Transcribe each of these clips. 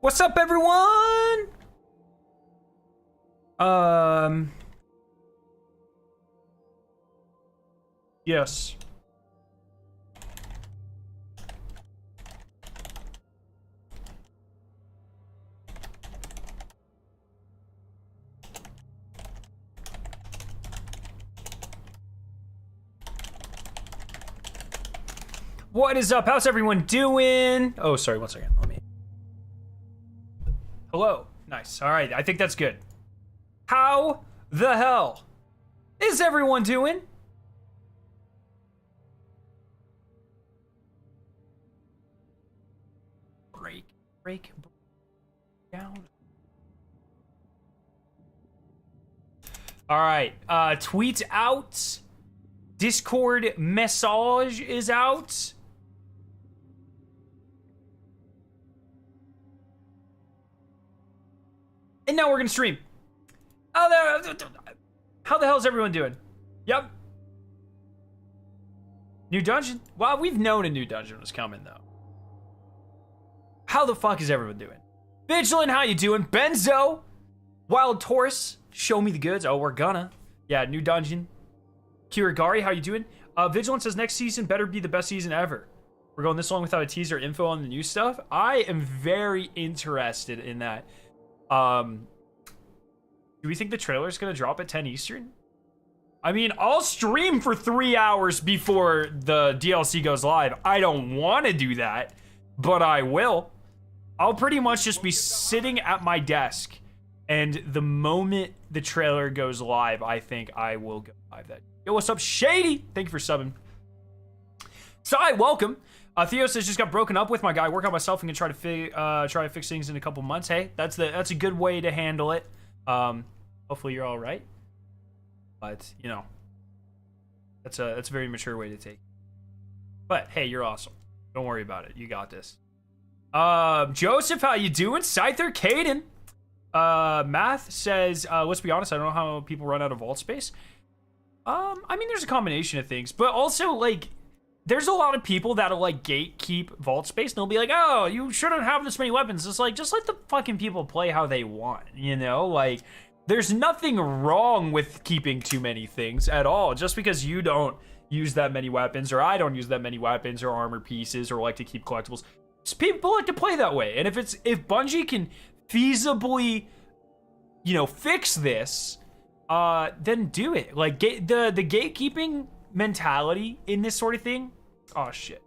What's up, everyone? Yes. What is up? How's everyone doing? Oh, sorry, 1 second. Let me. Hello. Nice. All right, I think that's good. How the hell is everyone doing? Break down. All right, tweet out. Discord message is out. And now we're gonna stream. How the hell is everyone doing? Yep. New dungeon? Well, we've known a new dungeon was coming, though. How the fuck is everyone doing? Vigilant, how you doing? Benzo, Wild Taurus, show me the goods. Oh, we're gonna. Yeah, new dungeon. Kirigari, how you doing? Vigilant says next season better be the best season ever. We're going this long without a teaser info on the new stuff. I am very interested in that. Do we think the trailer is gonna drop at 10 Eastern? I mean, I'll stream for 3 hours before the DLC goes live. I don't want to do that, but I will. I'll pretty much just be sitting at my desk, and the moment the trailer goes live, I think I will go live that. Yo, what's up, Shady? Thank you for subbing. Sai, welcome. Theo says just got broken up with my guy. Work on myself and can try to fix things in a couple months. Hey, that's a good way to handle it. Hopefully you're all right. But you know, that's a very mature way to take it. But hey, you're awesome. Don't worry about it. You got this. Joseph, how you doing? Scyther, Caden. Math says, let's be honest, I don't know how people run out of vault space. I mean, there's a combination of things, but also like, there's a lot of people that'll like gatekeep vault space, and they'll be like, oh, you shouldn't have this many weapons. It's like, just let the fucking people play how they want, you know? Like, there's nothing wrong with keeping too many things at all. Just because you don't use that many weapons, or I don't use that many weapons or armor pieces, or like to keep collectibles. Just people like to play that way. And if Bungie can feasibly, you know, fix this, then do it. Like, the gatekeeping mentality in this sort of thing, oh shit,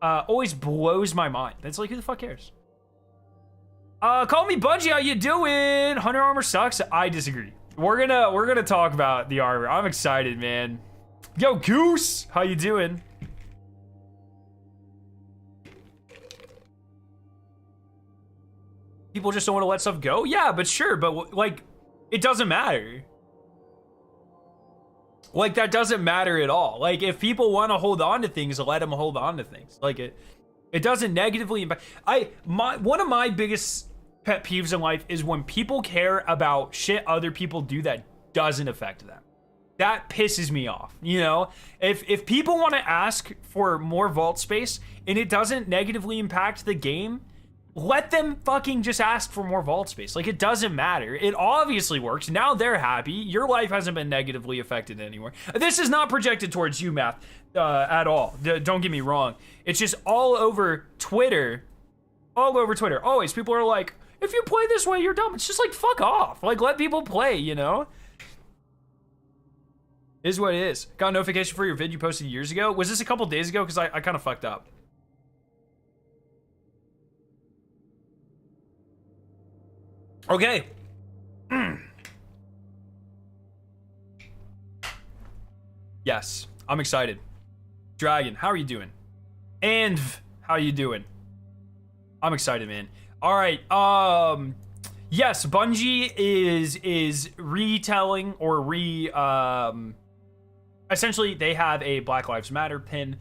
always blows my mind. It's like, who the fuck cares? Call me Bungie, how you doing? Hunter armor sucks. I disagree. We're gonna talk about the armor. I'm excited, man. Yo, Goose, how you doing? People just don't want to let stuff go? Yeah, but sure, but like, it doesn't matter. Like, that doesn't matter at all. Like, if people want to hold on to things, let them hold on to things. Like, it doesn't negatively impact. One of my biggest pet peeves in life is when people care about shit other people do that doesn't affect them. That pisses me off, you know? If people want to ask for more vault space and it doesn't negatively impact the game, let them fucking just ask for more vault space. Like, it doesn't matter. It obviously works. Now they're happy. Your life hasn't been negatively affected anymore. This is not projected towards you, Math, at all. Don't get me wrong. It's just all over Twitter. All over Twitter. Always, people are like, if you play this way, you're dumb. It's just like, fuck off. Like, let people play, you know? It is what it is. Got a notification for your vid you posted years ago. Was this a couple days ago? Because I kind of fucked up. Okay. Yes, I'm excited. Dragon, how are you doing? And how you doing? I'm excited, man. All right. Yes, Bungie is retelling or essentially they have a Black Lives Matter pin.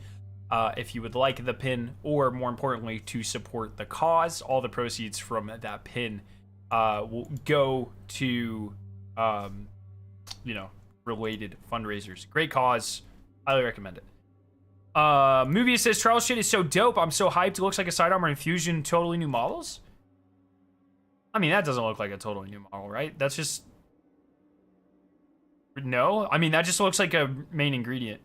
If you would like the pin, or more importantly, to support the cause, all the proceeds from that pin will go to, you know, related fundraisers. Great cause. Highly recommend it. Movie says, Trial shit is so dope. I'm so hyped. It looks like a sidearm or infusion. Totally new models. I mean, that doesn't look like a totally new model, right? That's just... No? I mean, that just looks like a main ingredient.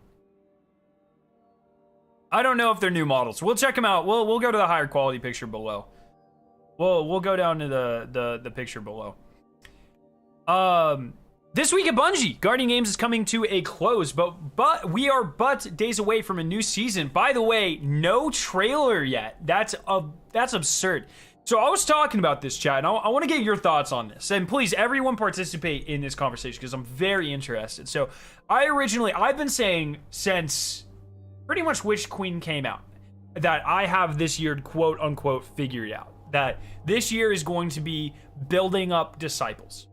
I don't know if they're new models. We'll check them out. We'll go to the higher quality picture below. We'll go down to the picture below. This week at Bungie, Guardian Games is coming to a close, but we are days away from a new season. By the way, no trailer yet. That's absurd. So I was talking about this, chat, and I want to get your thoughts on this. And please, everyone participate in this conversation because I'm very interested. So I've been saying since pretty much Witch Queen came out that I have this year, quote unquote, figured out. That this year is going to be building up disciples.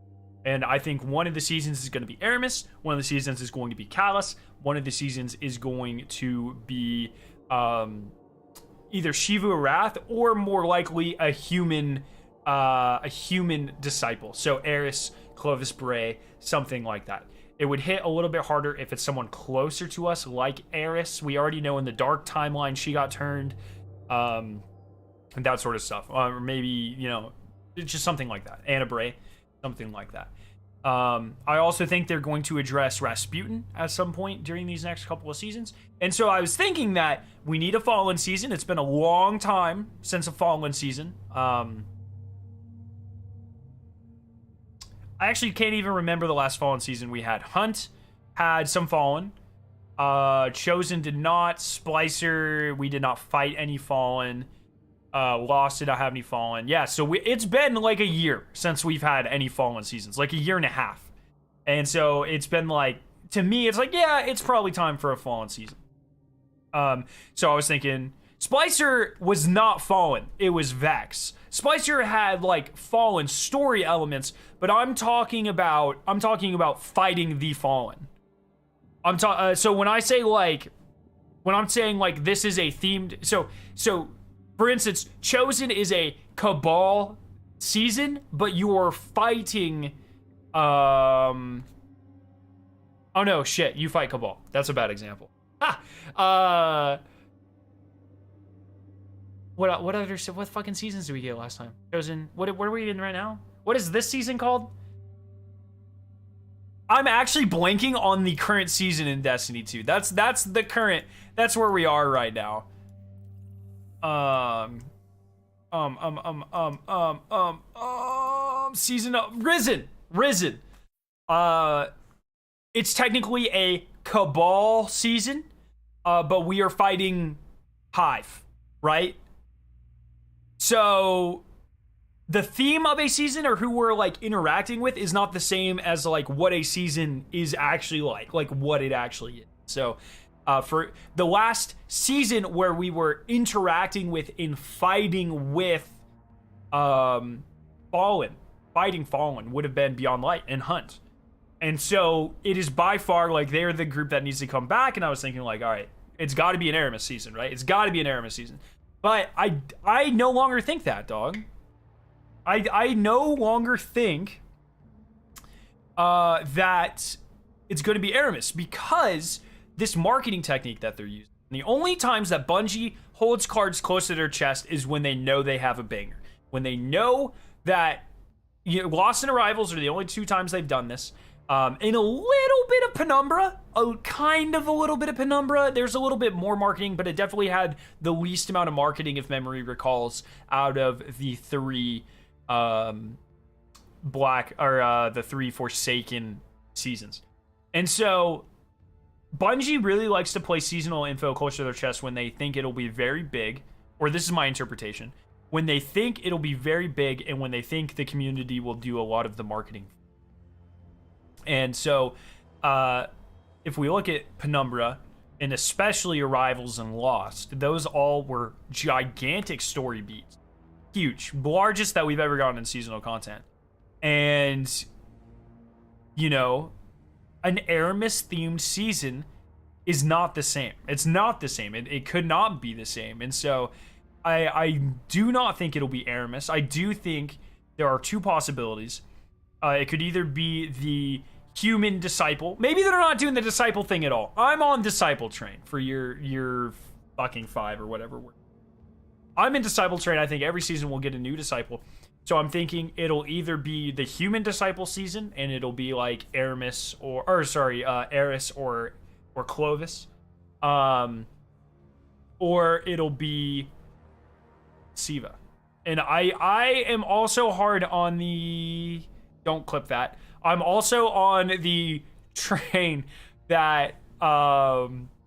And I think one of the seasons is going to be Aramis. One of the seasons is going to be Callus. One of the seasons is going to be either Shivu Arath or more likely a human disciple. So Eris, Clovis Bray, something like that. It would hit a little bit harder if it's someone closer to us, like Eris. We already know in the Dark timeline she got turned, and that sort of stuff. Or maybe, you know, it's just something like that. Anna Bray, something like that. I also think they're going to address Rasputin at some point during these next couple of seasons. And so I was thinking that we need a Fallen season. It's been a long time since a Fallen season. I actually can't even remember the last Fallen season we had. Hunt had some Fallen. Chosen did not. Splicer, we did not fight any Fallen. Lost did not have any Fallen. Yeah, so it's been like a year since we've had any Fallen seasons. Like a year and a half. And so it's been like, to me, it's like, yeah, it's probably time for a Fallen season. So I was thinking, Splicer was not Fallen. It was Vex. Splicer had like Fallen story elements, but I'm talking about fighting the Fallen. So when I say like, when I'm saying like this is a themed, so for instance, Chosen is a Cabal season, but you are fighting, oh no, shit, you fight Cabal. That's a bad example. What fucking seasons did we get last time? Chosen, what are we in right now? What is this season called? I'm actually blanking on the current season in Destiny 2. That's the current, that's where we are right now. Season of Risen. It's technically a Cabal season, but we are fighting Hive, right? So the theme of a season or who we're like interacting with is not the same as like what a season is actually like what it actually is. So for the last season where we were interacting with and fighting with fighting Fallen would have been Beyond Light and Hunt. And so it is by far like they're the group that needs to come back. And I was thinking like, all right, it's got to be an Aramis season, right? It's got to be an Aramis season. But I no longer think that, dog. I no longer think that it's going to be Aramis because this marketing technique that they're using. The only times that Bungie holds cards close to their chest is when they know they have a banger. When they know that, you know, Lost and Arrivals are the only two times they've done this. In a little bit of Penumbra, a little bit of Penumbra. There's a little bit more marketing, but it definitely had the least amount of marketing, if memory recalls, out of the three the three Forsaken seasons. And so Bungie really likes to play seasonal info close to their chest when they think it'll be very big, or this is my interpretation, when they think it'll be very big and when they think the community will do a lot of the marketing. And so if we look at Penumbra, and especially Arrivals and Lost, those all were gigantic story beats. Huge. Largest that we've ever gotten in seasonal content. And, you know, an Aramis-themed season is not the same. It's not the same. It could not be the same. And so I do not think it'll be Aramis. I do think there are two possibilities. It could either be the human disciple. Maybe they're not doing the disciple thing at all. I'm on disciple train for your fucking 5 or whatever. I'm in disciple train. I think every season we'll get a new disciple. So So I'm thinking it'll either be the human disciple season, and it'll be like Aramis Eris or Clovis, or it'll be Siva. And I am also hard on the, don't clip that. I'm also on the train that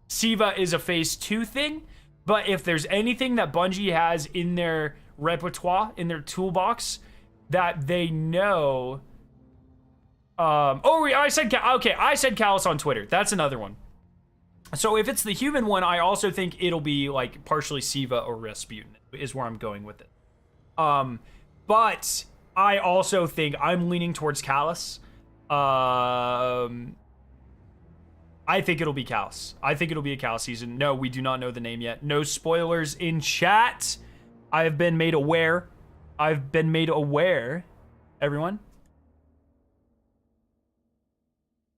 Siva is a phase 2 thing, but if there's anything that Bungie has in their repertoire, in their toolbox, that they know, I said Callus on Twitter. That's another one. So if it's the human one, I also think it'll be like partially Siva or Rasputin is where I'm going with it. But I also think I'm leaning towards Callus. I think it'll be Callus. I think it'll be a Callus season. No, we do not know the name yet. No spoilers in chat. I have been made aware. Everyone.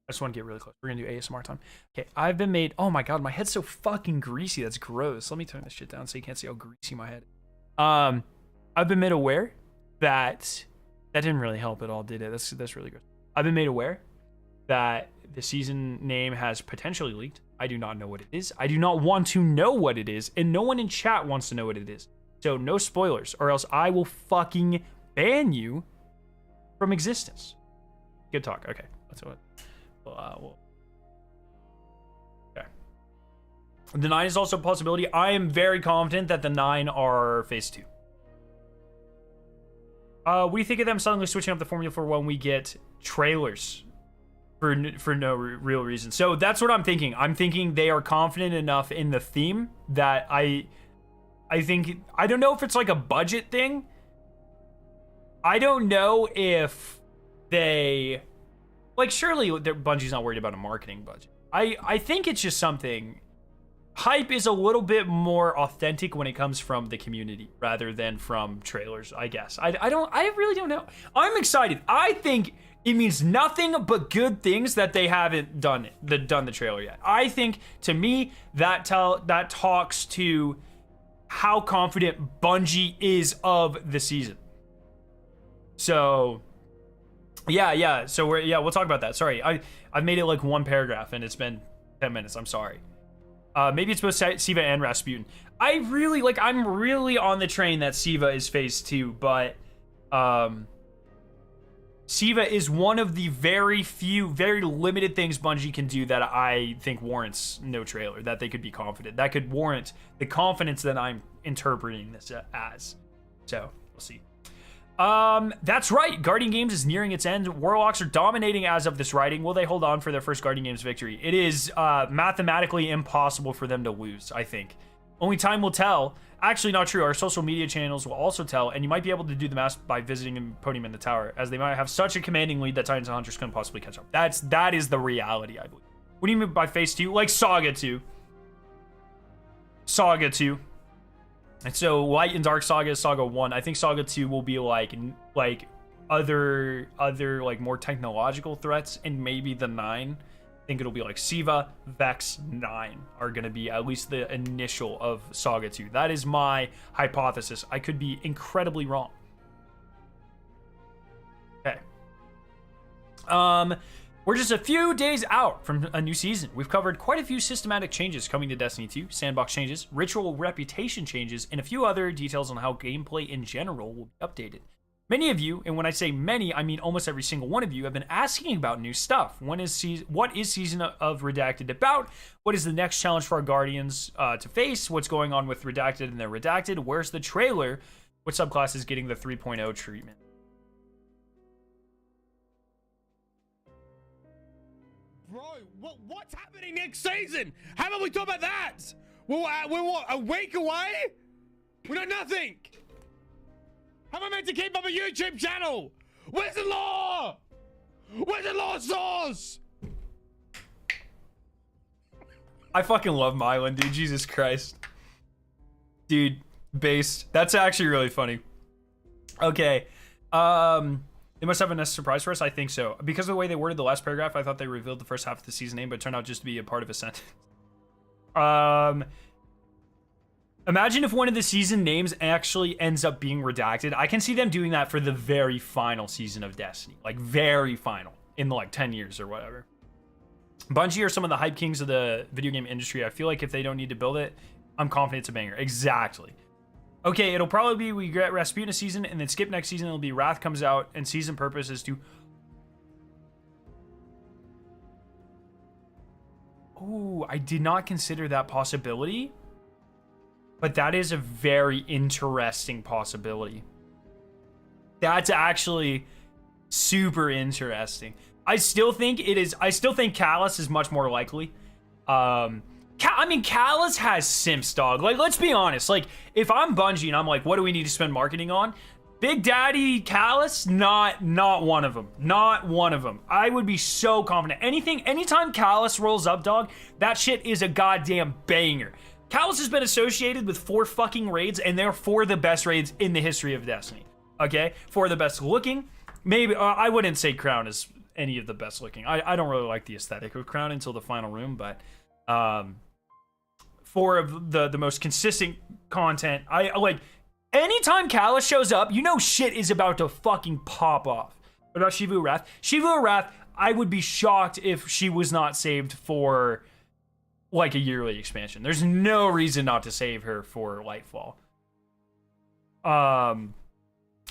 I just want to get really close. We're going to do ASMR time. Okay, I've been made... Oh my god, my head's so fucking greasy. That's gross. Let me turn this shit down so you can't see how greasy my head is. I've been made aware that... That didn't really help at all, did it? That's really good. I've been made aware that the season name has potentially leaked. I do not know what it is. I do not want to know what it is, and no one in chat wants to know what it is. So no spoilers, or else I will fucking ban you from existence. Good talk. Okay, that's what... Okay. The 9 is also a possibility. I am very confident that the 9 are phase 2. What do you think of them suddenly switching up the formula for when we get trailers for no real reason? So that's what I'm thinking. I'm thinking they are confident enough in the theme that I think, I don't know if it's like a budget thing. I don't know if they... Like, surely Bungie's not worried about a marketing budget. I think it's just something... Hype is a little bit more authentic when it comes from the community rather than from trailers, I guess. I really don't know. I'm excited. I think it means nothing but good things that they haven't done the trailer yet. I think, to me, that talks to how confident Bungie is of the season. So... Yeah. So we'll talk about that. Sorry, I've made it like one paragraph and it's been 10 minutes. I'm sorry. Maybe it's both Siva and Rasputin. I'm really on the train that Siva is phase 2, but Siva is one of the very few, very limited things Bungie can do that I think warrants no trailer, that they could be confident. That could warrant the confidence that I'm interpreting this as. So, we'll see. That's right. Guardian Games is nearing its end. Warlocks are dominating as of this writing. Will they hold on for their first Guardian Games victory? It is mathematically impossible for them to lose, I think. Only time will tell. Actually, not true. Our social media channels will also tell, and you might be able to do the math by visiting and putting him in the tower, as they might have such a commanding lead that Titans and Hunters couldn't possibly catch up. That is the reality, I believe. What do you mean by phase 2? Like Saga 2. Saga 2. And so Light and Dark Saga is Saga 1. I think Saga 2 will be like other like more technological threats, and maybe the 9. I think it'll be like Siva, Vex, 9 are going to be at least the initial of Saga 2. That is my hypothesis. I could be incredibly wrong. Okay. We're just a few days out from a new season. We've covered quite a few systematic changes coming to Destiny 2, sandbox changes, ritual reputation changes, and a few other details on how gameplay in general will be updated. Many of you, and when I say many, I mean almost every single one of you, have been asking about new stuff. What is Season of Redacted about? What is the next challenge for our Guardians to face? What's going on with Redacted and their Redacted? Where's the trailer? What subclass is getting the 3.0 treatment? Bro, what's happening next season? How about we talk about that? We're what, a week away? We know nothing. How am I meant to keep up a YouTube channel? Where's the law? Where's the law source? I fucking love Mylan, dude. Jesus Christ. Dude, based. That's actually really funny. Okay. They must have a nice surprise for us. I think so. Because of the way they worded the last paragraph, I thought they revealed the first half of the season name, but it turned out just to be a part of a sentence. Imagine if one of the season names actually ends up being redacted. I can see them doing that for the very final season of Destiny. Like, very final. In, like, 10 years or whatever. Bungie are some of the hype kings of the video game industry. I feel like if they don't need to build it, I'm confident it's a banger. Exactly. Okay, it'll probably be we get Rasputin a season, and then skip next season. It'll be Wrath comes out, and season purpose is to... Ooh, I did not consider that possibility. But that is a very interesting possibility. That's actually super interesting. I still think Callus is much more likely. I mean, Callus has simps, dog. Like, let's be honest. Like, if I'm Bungie and I'm like, what do we need to spend marketing on? Big Daddy Callus, not one of them. Not one of them. I would be so confident. Anytime Callus rolls up, dog, that shit is a goddamn banger. Callus has been associated with 4 fucking raids, and they're 4 the best raids in the history of Destiny. Okay? 4 the best looking. Maybe, I wouldn't say Crown is any of the best looking. I don't really like the aesthetic of Crown until the final room, but 4 of the most consistent content. I like, anytime Callus shows up, you know shit is about to fucking pop off. What about Shivu Wrath? Shivu Wrath, I would be shocked if she was not saved for... like a yearly expansion. There's no reason not to save her for Lightfall.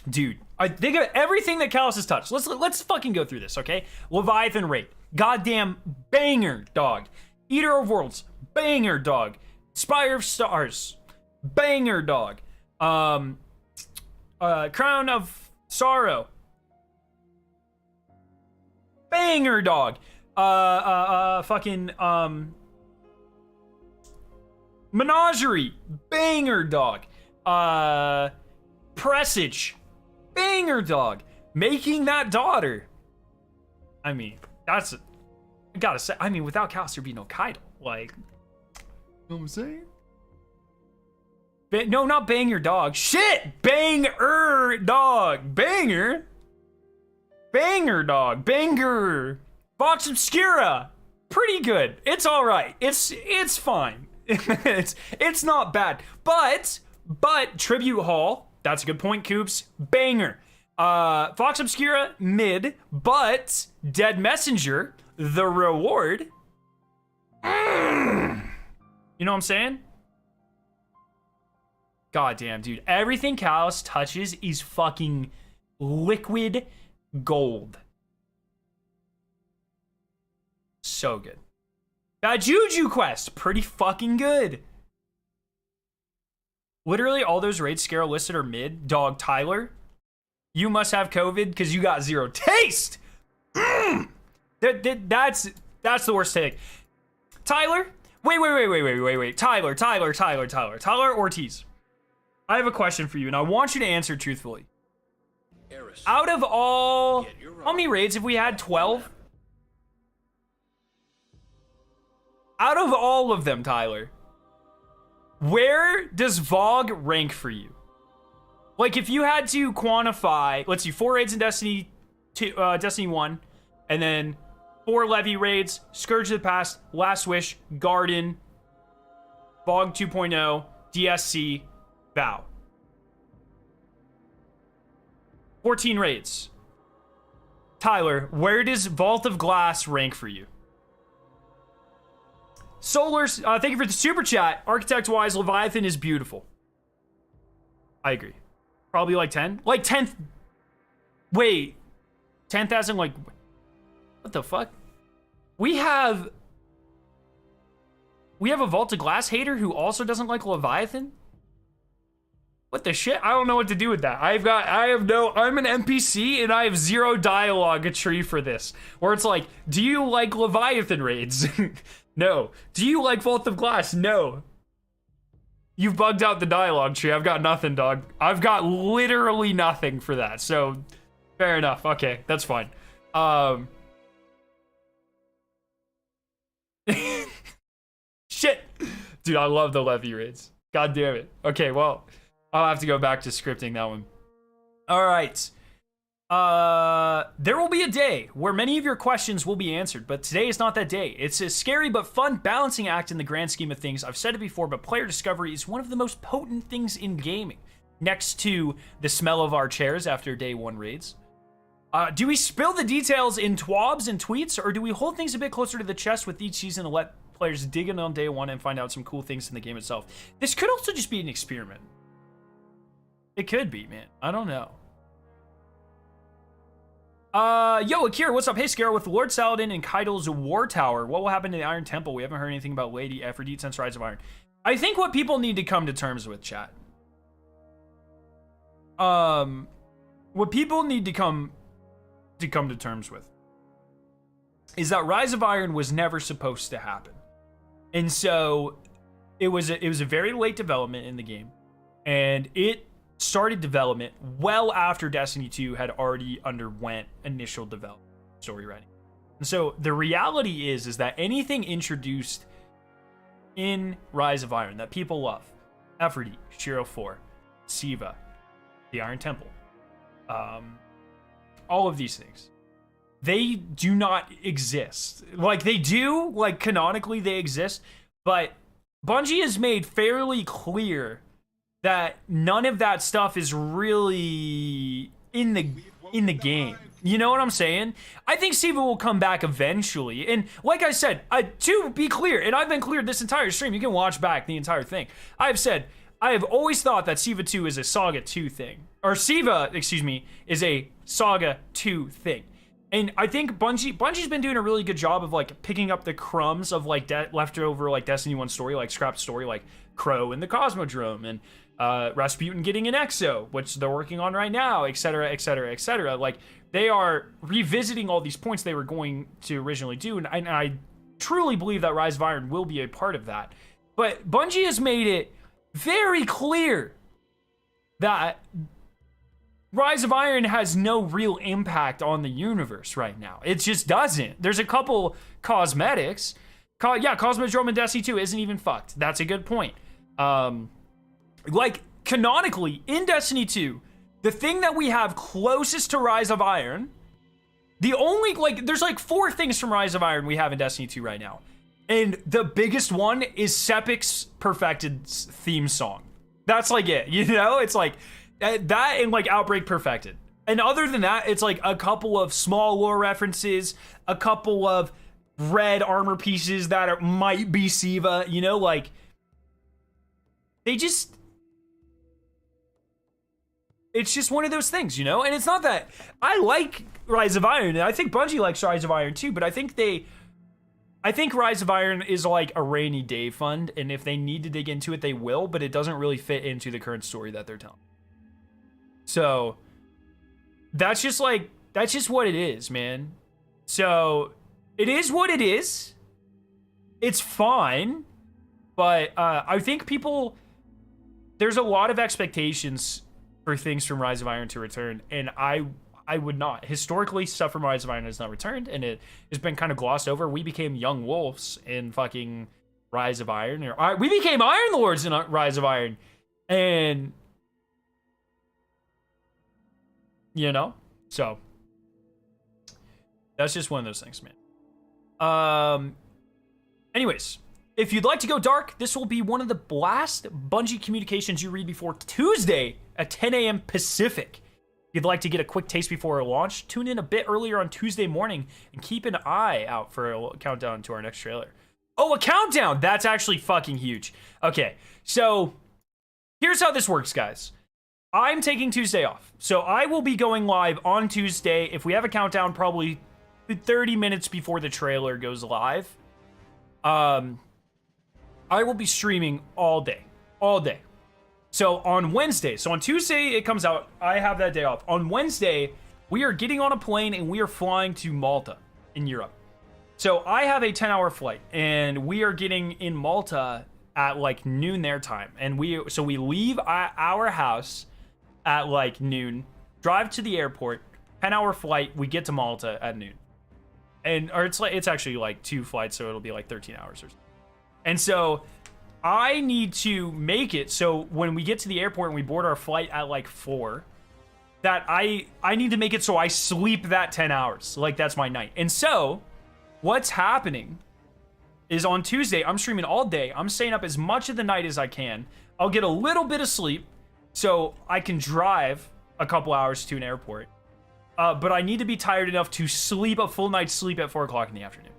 Dude, I think of everything that Callus has touched. Let's fucking go through this, okay? Leviathan Raid, goddamn banger, dog. Eater of Worlds, banger, dog. Spire of Stars, banger, dog. Crown of Sorrow, banger, dog. Menagerie, banger, dog. Presage, banger, dog. Making that daughter. I mean, I gotta say, I mean, without Callus, there'd be no Kaido. Like, you know what I'm saying? No, not banger, dog. Shit! Banger, dog. Banger? Banger, dog. Banger. Vox Obscura. Pretty good. It's alright. It's fine. it's not bad. But Tribute Hall, that's a good point, Coops. Banger. Vox Obscura, mid. But Dead Messenger, the reward. You know what I'm saying? God damn, dude. Everything Callus touches is fucking liquid gold. So good. That Juju quest, pretty fucking good. Literally all those raid scale listed are mid. Dog, Tyler, you must have COVID because you got 0 taste. That's the worst take. Tyler, wait. Tyler Ortiz. I have a question for you, and I want you to answer truthfully. Out of all, how many raids have we had? 12? Out of all of them, Tyler, where does Vogue rank for you? Like, if you had to quantify, let's see, 4 raids in Destiny 2, Destiny 1, and then 4 Levy raids, Scourge of the Past, Last Wish, Garden, Vogue 2.0, DSC, Vow. 14 raids. Tyler, where does Vault of Glass rank for you? Solars, thank you for the super chat. Architect-wise, Leviathan is beautiful. I agree. Probably like 10? Like 10th. Wait. 10th as in like... What the fuck? We have a Vault of Glass hater who also doesn't like Leviathan? What the shit? I don't know what to do with that. I'm an NPC and I have 0 dialogue tree for this. Where it's like, do you like Leviathan raids? No. Do you like Vault of Glass? No. You've bugged out the dialogue tree. I've got nothing, dog. I've got literally nothing for that. So, fair enough. Okay, that's fine. Shit. Dude, I love the Levy raids. God damn it. Okay, well, I'll have to go back to scripting that one. All right. There will be a day where many of your questions will be answered, but today is not that day. It's a scary but fun balancing act in the grand scheme of things. I've said it before, but player discovery is one of the most potent things in gaming, next to the smell of our chairs after day 1 raids. Do we spill the details in twabs and tweets, or do we hold things a bit closer to the chest with each season to let players dig in on day 1 and find out some cool things in the game itself? This could also just be an experiment. It could be, man. I don't know. Yo, Akira, what's up? Hey, Scarrow, with Lord Saladin and Kaido's War Tower, what will happen to the Iron Temple? We haven't heard anything about Lady Aphrodite since Rise of Iron. I think what people need to come to terms with, chat. What people need to come to terms with is that Rise of Iron was never supposed to happen. And so it was a very late development in the game, and it started development well after Destiny 2 had already underwent initial development, story writing. And so the reality is that anything introduced in Rise of Iron that people love, Aphrodite, Shiro 4, Siva, the Iron Temple, all of these things, they do not exist. Like, they do, like, canonically they exist, but Bungie has made fairly clear that none of that stuff is really in the game. You know what I'm saying? I think Siva will come back eventually. And like I said, to be clear, and I've been clear this entire stream, you can watch back the entire thing. I've said, I have always thought that Siva 2 is a Saga 2 thing. Or Siva, excuse me, is a Saga 2 thing. And I think Bungie's been doing a really good job of, like, picking up the crumbs of, like, leftover, like, Destiny 1 story, like, scrapped story, like Crow and the Cosmodrome, and Rasputin getting an EXO, which they're working on right now, etc., etc., etc. Like, they are revisiting all these points they were going to originally do, and I truly believe that Rise of Iron will be a part of that. But Bungie has made it very clear that Rise of Iron has no real impact on the universe right now. It just doesn't. There's a couple cosmetics. Yeah, Cosmodrome and Destiny 2 isn't even fucked. That's a good point. Like, canonically, in Destiny 2, the thing that we have closest to Rise of Iron, the only, like, there's like 4 things from Rise of Iron we have in Destiny 2 right now. And the biggest one is Sepic's perfected theme song. That's like it, you know? It's like that and like Outbreak Perfected. And other than that, it's like a couple of small lore references, a couple of red armor pieces that might be Siva, you know, like, they just, it's just one of those things, you know? And it's not that I like Rise of Iron, and I think Bungie likes Rise of Iron too, but I think Rise of Iron is like a rainy day fund, and if they need to dig into it, they will, but it doesn't really fit into the current story that they're telling. So that's just what it is, man. So it is what it is. It's fine, but I think there's a lot of expectations for things from Rise of Iron to return, and I would not. Historically, stuff from Rise of Iron has not returned, and it has been kind of glossed over. We became young wolves in fucking Rise of Iron. We became Iron Lords in Rise of Iron, and you know, so that's just one of those things, man. Anyways, if you'd like to go dark, this will be one of the last Bungie communications you read before Tuesday at 10 a.m. Pacific. If you'd like to get a quick taste before our launch, tune in a bit earlier on Tuesday morning and keep an eye out for a countdown to our next trailer. Oh, a countdown! That's actually fucking huge. Okay, so here's how this works, guys. I'm taking Tuesday off, so I will be going live on Tuesday. If we have a countdown, probably 30 minutes before the trailer goes live. I will be streaming all day. So on Wednesday, so on Tuesday it comes out, I have that day off. On Wednesday, we are getting on a plane and we are flying to Malta in Europe. So I have a 10-hour flight, and we are getting in Malta at like noon their time. And we leave our house at like noon, drive to the airport, 10-hour flight, we get to Malta at noon. Or it's actually like 2 flights, so it'll be like 13 hours or something. And so I need to make it so when we get to the airport and we board our flight at like 4, that I need to make it so I sleep that 10 hours. Like, that's my night. And so, what's happening is on Tuesday, I'm streaming all day. I'm staying up as much of the night as I can. I'll get a little bit of sleep so I can drive a couple hours to an airport. But I need to be tired enough to sleep a full night's sleep at 4 o'clock in the afternoon.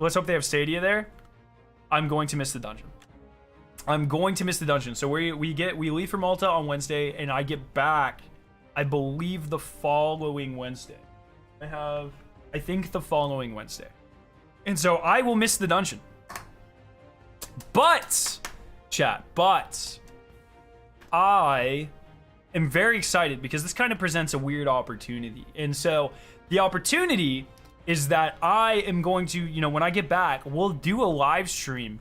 Let's hope they have Stadia there. I'm going to miss the dungeon. I'm going to miss the dungeon. So we leave for Malta on Wednesday, and I get back, I believe, the following Wednesday. I think the following Wednesday. And so I will miss the dungeon. But, chat, I am very excited because this kind of presents a weird opportunity. And so the opportunity is that I am going to, you know, when I get back, we'll do a live stream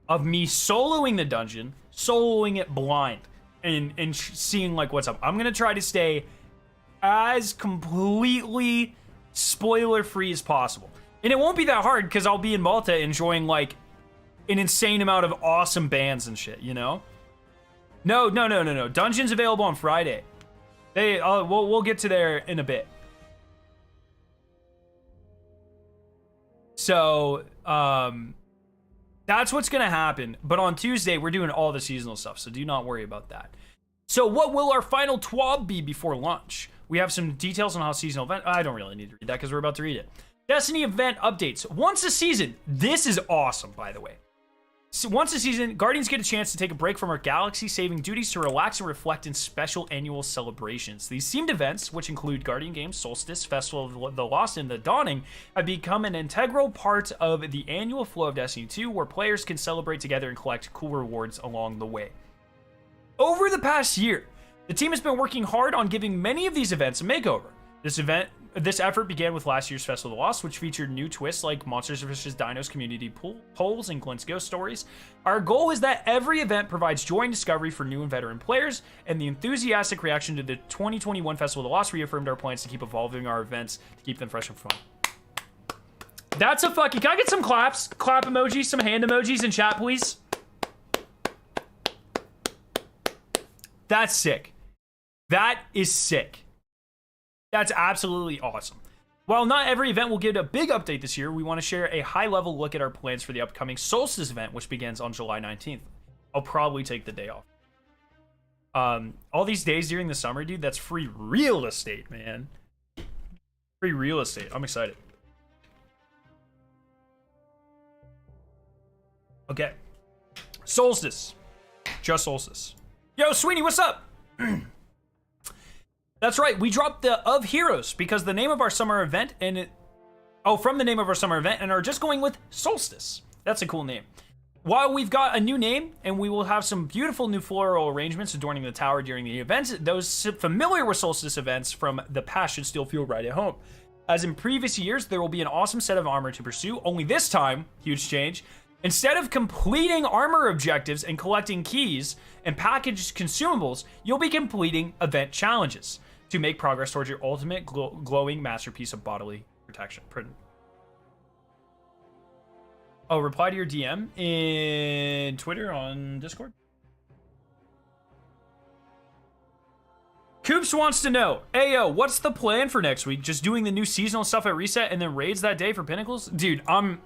of me soloing the dungeon, soloing it blind, and seeing like what's up. I'm gonna try to stay as completely spoiler-free as possible. And it won't be that hard because I'll be in Malta enjoying like an insane amount of awesome bands and shit, you know? No. Dungeon's available on Friday. We'll get to there in a bit. So, that's what's going to happen. But on Tuesday, we're doing all the seasonal stuff, so do not worry about that. So what will our final TWAB be before lunch? We have some details on how seasonal event... I don't really need to read that because we're about to read it. Destiny event updates. Once a season. This is awesome, by the way. So once a season, Guardians get a chance to take a break from our galaxy-saving duties to relax and reflect in special annual celebrations. These themed events, which include Guardian Games, Solstice, Festival of the Lost, and the Dawning, have become an integral part of the annual flow of Destiny 2, where players can celebrate together and collect cool rewards along the way. Over the past year, the team has been working hard on giving many of these events a makeover. This effort began with last year's Festival of the Lost, which featured new twists like Monsters vs. Dinos community polls and Glint's ghost stories. Our goal is that every event provides joy and discovery for new and veteran players, and the enthusiastic reaction to the 2021 Festival of the Lost reaffirmed our plans to keep evolving our events to keep them fresh and fun. That's a fucking... Can I get some claps? Clap emojis, some hand emojis in chat, please? That's sick. That is sick. That's absolutely awesome. While not every event will get a big update this year, we want to share a high-level look at our plans for the upcoming Solstice event, which begins on July 19th. I'll probably take the day off. All these days during the summer, dude, that's free real estate, man. Free real estate. I'm excited. Okay. Solstice. Just Solstice. Yo, Sweeney, what's up? That's right, we dropped the Of Heroes because the name of our summer event from the name of our summer event and are just going with Solstice. That's a cool name. While we've got a new name and we will have some beautiful new floral arrangements adorning the tower during the events, those familiar with Solstice events from the past should still feel right at home. As in previous years, there will be an awesome set of armor to pursue, only this time, huge change, instead of completing armor objectives and collecting keys and packaged consumables, you'll be completing event challenges to make progress towards your ultimate glowing masterpiece of bodily protection. Oh, reply to your DM in Twitter on Discord. Coops wants to know, Ayo, what's the plan for next week? Just doing the new seasonal stuff at Reset and then raids that day for Pinnacles? Dude, I'm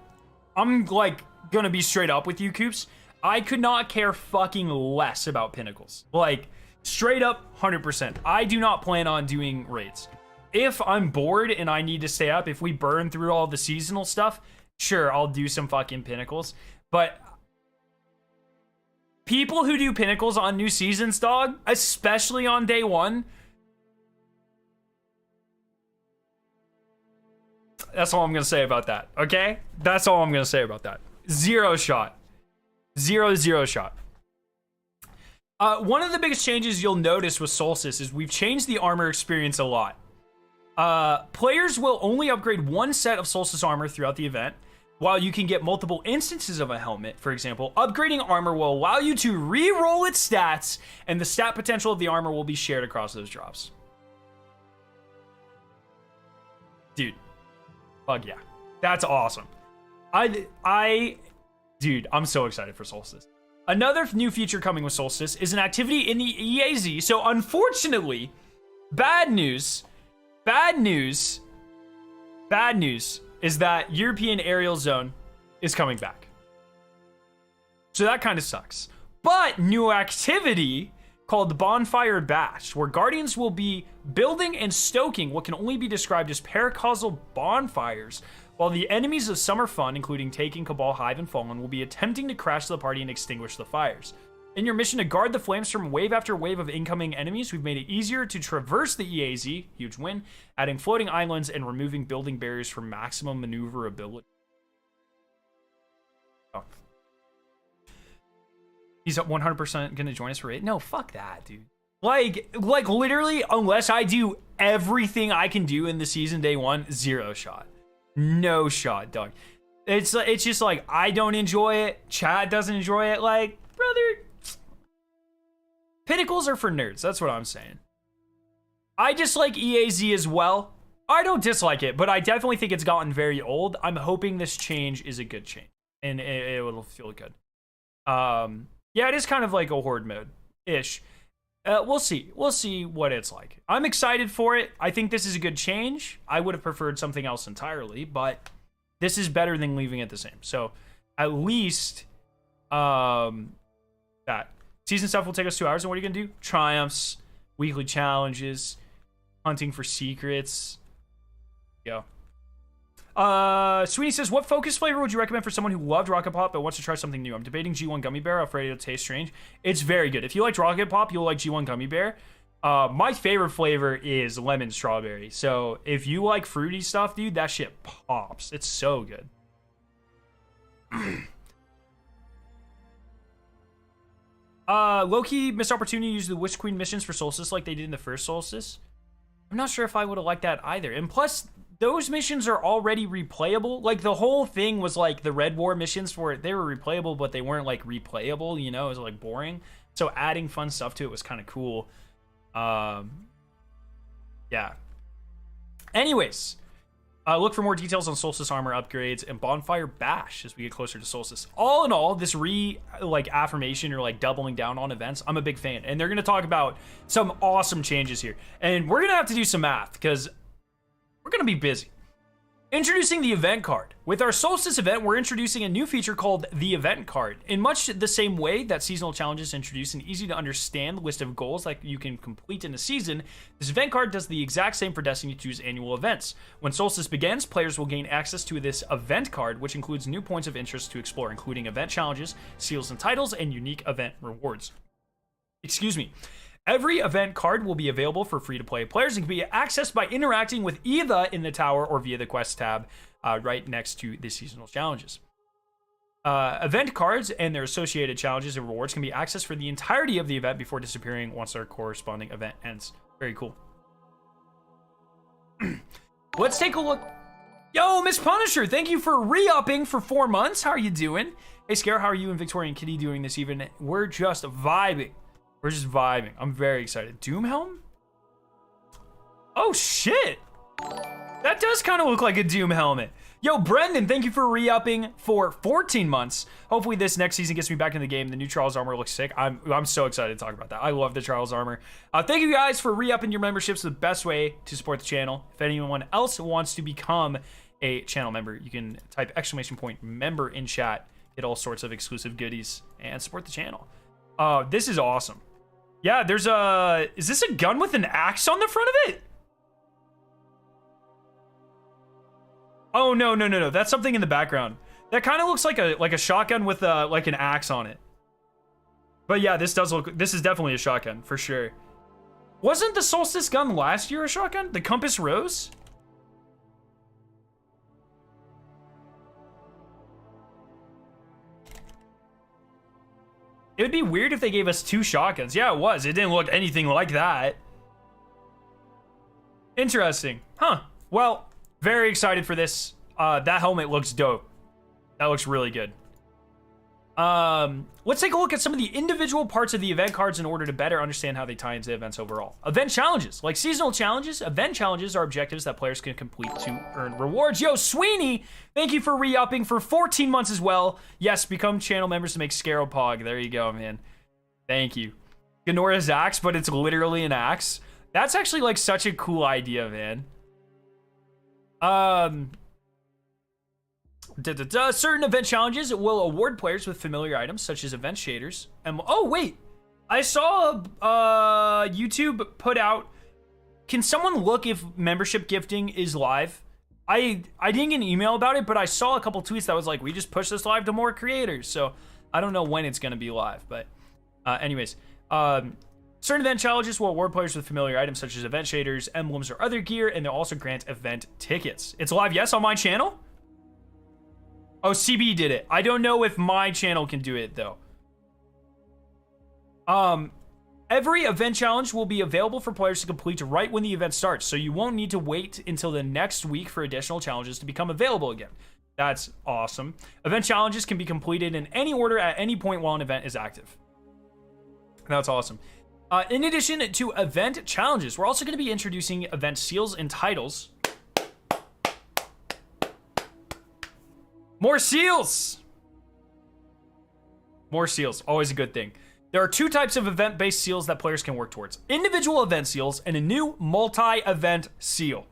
like gonna be straight up with you, Coops. I could not care fucking less about Pinnacles. Like, straight up, 100%. I do not plan on doing raids. If I'm bored and I need to stay up, if we burn through all the seasonal stuff, sure, I'll do some fucking Pinnacles. But people who do Pinnacles on new seasons, dog, especially on day one, that's all I'm gonna say about that, okay? That's all I'm gonna say about that. Zero shot. Zero shot. One of the biggest changes you'll notice with Solstice is we've changed the armor experience a lot. Players will only upgrade one set of Solstice armor throughout the event, while you can get multiple instances of a helmet. For example, upgrading armor will allow you to re-roll its stats, and the stat potential of the armor will be shared across those drops. Dude, fuck yeah. That's awesome. Dude, I'm so excited for Solstice. Another new feature coming with Solstice is an activity in the EAZ. So unfortunately, bad news is that European Aerial Zone is coming back. So that kind of sucks. But new activity called the Bonfire Bash, where Guardians will be building and stoking what can only be described as paracausal bonfires, while the enemies of Summer Fun, including Taking, Cabal, Hive, and Fallen, will be attempting to crash the party and extinguish the fires. In your mission to guard the flames from wave after wave of incoming enemies, we've made it easier to traverse the EAZ, huge win, adding floating islands and removing building barriers for maximum maneuverability. Oh. He's 100% gonna join us for it? No, fuck that, dude. Like literally, unless I do everything I can do in the season day one, zero shot. No shot, dog. It's just like, I don't enjoy it. Chat doesn't enjoy it. Like, brother, Pinnacles are for nerds. That's what I'm saying. I dislike EAZ as well. I don't dislike it, but I definitely think it's gotten very old. I'm hoping this change is a good change, and it will feel good. Yeah, it is kind of like a horde mode-ish. We'll see. We'll see what it's like. I'm excited for it. I think this is a good change. I would have preferred something else entirely, but this is better than leaving it the same. So at least that. Season stuff will take us 2 hours, and what are you going to do? Triumphs, weekly challenges, hunting for secrets. Go. Sweeney says, what focus flavor would you recommend for someone who loved Rocket Pop but wants to try something new? I'm debating G1 Gummy Bear. I'm afraid it'll taste strange. It's very good. If you liked Rocket Pop, you'll like G1 Gummy Bear. My favorite flavor is lemon strawberry. So if you like fruity stuff, dude, that shit pops. It's so good. Low-key missed opportunity to use the Witch Queen missions for Solstice like they did in the first Solstice. I'm not sure if I would have liked that either. And plus, those missions are already replayable. Like, the whole thing was like the Red War missions for it. They were replayable, but they weren't like replayable, you know? It was like boring. So adding fun stuff to it was kind of cool. Yeah. Anyways, look for more details on Solstice armor upgrades and Bonfire Bash as we get closer to Solstice. All in all, this affirmation or like doubling down on events, I'm a big fan. And they're going to talk about some awesome changes here. And we're going to have to do some math because we're going to be busy. Introducing the event card. With our Solstice event, we're introducing a new feature called the event card. In much the same way that seasonal challenges introduce an easy to understand list of goals that you can complete in a season, this event card does the exact same for Destiny 2's annual events. When Solstice begins, players will gain access to this event card, which includes new points of interest to explore, including event challenges, seals and titles, and unique event rewards. Excuse me. Every event card will be available for free-to-play players and can be accessed by interacting with either in the tower or via the quest tab right next to the seasonal challenges. Event cards and their associated challenges and rewards can be accessed for the entirety of the event before disappearing once their corresponding event ends. Very cool. Let's take a look. Yo, Miss Punisher, thank you for re-upping for 4 months. How are you doing? Hey, Scare, how are you and Victorian Kitty doing this evening? We're just vibing. We're just vibing. I'm very excited. Doomhelm? Oh, shit. That does kind of look like a Doom helmet. Yo, Brendan, thank you for re-upping for 14 months. Hopefully this next season gets me back in the game. The new Trials armor looks sick. I'm so excited to talk about that. I love the Trials armor. Thank you guys for re-upping your memberships. The best way to support the channel. If anyone else wants to become a channel member, you can type !member in chat. Get all sorts of exclusive goodies and support the channel. This is awesome. Yeah, there's is this a gun with an axe on the front of it? Oh, no. That's something in the background. That kind of looks like a shotgun with like an axe on it. But yeah, this is definitely a shotgun for sure. Wasn't the Solstice gun last year a shotgun? The Compass Rose? It would be weird if they gave us 2 shotguns. Yeah, it was. It didn't look anything like that. Interesting. Huh. Well, very excited for this. That helmet looks dope. That looks really good. Let's take a look at some of the individual parts of the event cards in order to better understand how they tie into events overall. Event challenges. Like seasonal challenges, event challenges are objectives that players can complete to earn rewards. Yo, Sweeney, thank you for re-upping for 14 months as well. Yes, become channel members to make Scarab Pog. There you go, man. Thank you. Ganora's axe, but it's literally an axe. That's actually like such a cool idea, man. Certain event challenges will award players with familiar items such as event shaders. And oh wait, I saw YouTube put out. Can someone look if membership gifting is live? I didn't get an email about it, but I saw a couple tweets that was like, we just push this live to more creators. So I don't know when it's gonna be live, but anyways, certain event challenges will award players with familiar items such as event shaders, emblems, or other gear, and they'll also grant event tickets. It's live, yes, on my channel. Oh, CB did it. I don't know if my channel can do it, though. Every event challenge will be available for players to complete right when the event starts, so you won't need to wait until the next week for additional challenges to become available again. That's awesome. Event challenges can be completed in any order at any point while an event is active. That's awesome. In addition to event challenges, we're also going to be introducing event seals and titles. More seals! More seals, always a good thing. There are two types of event-based seals that players can work towards. Individual event seals and a new multi-event seal.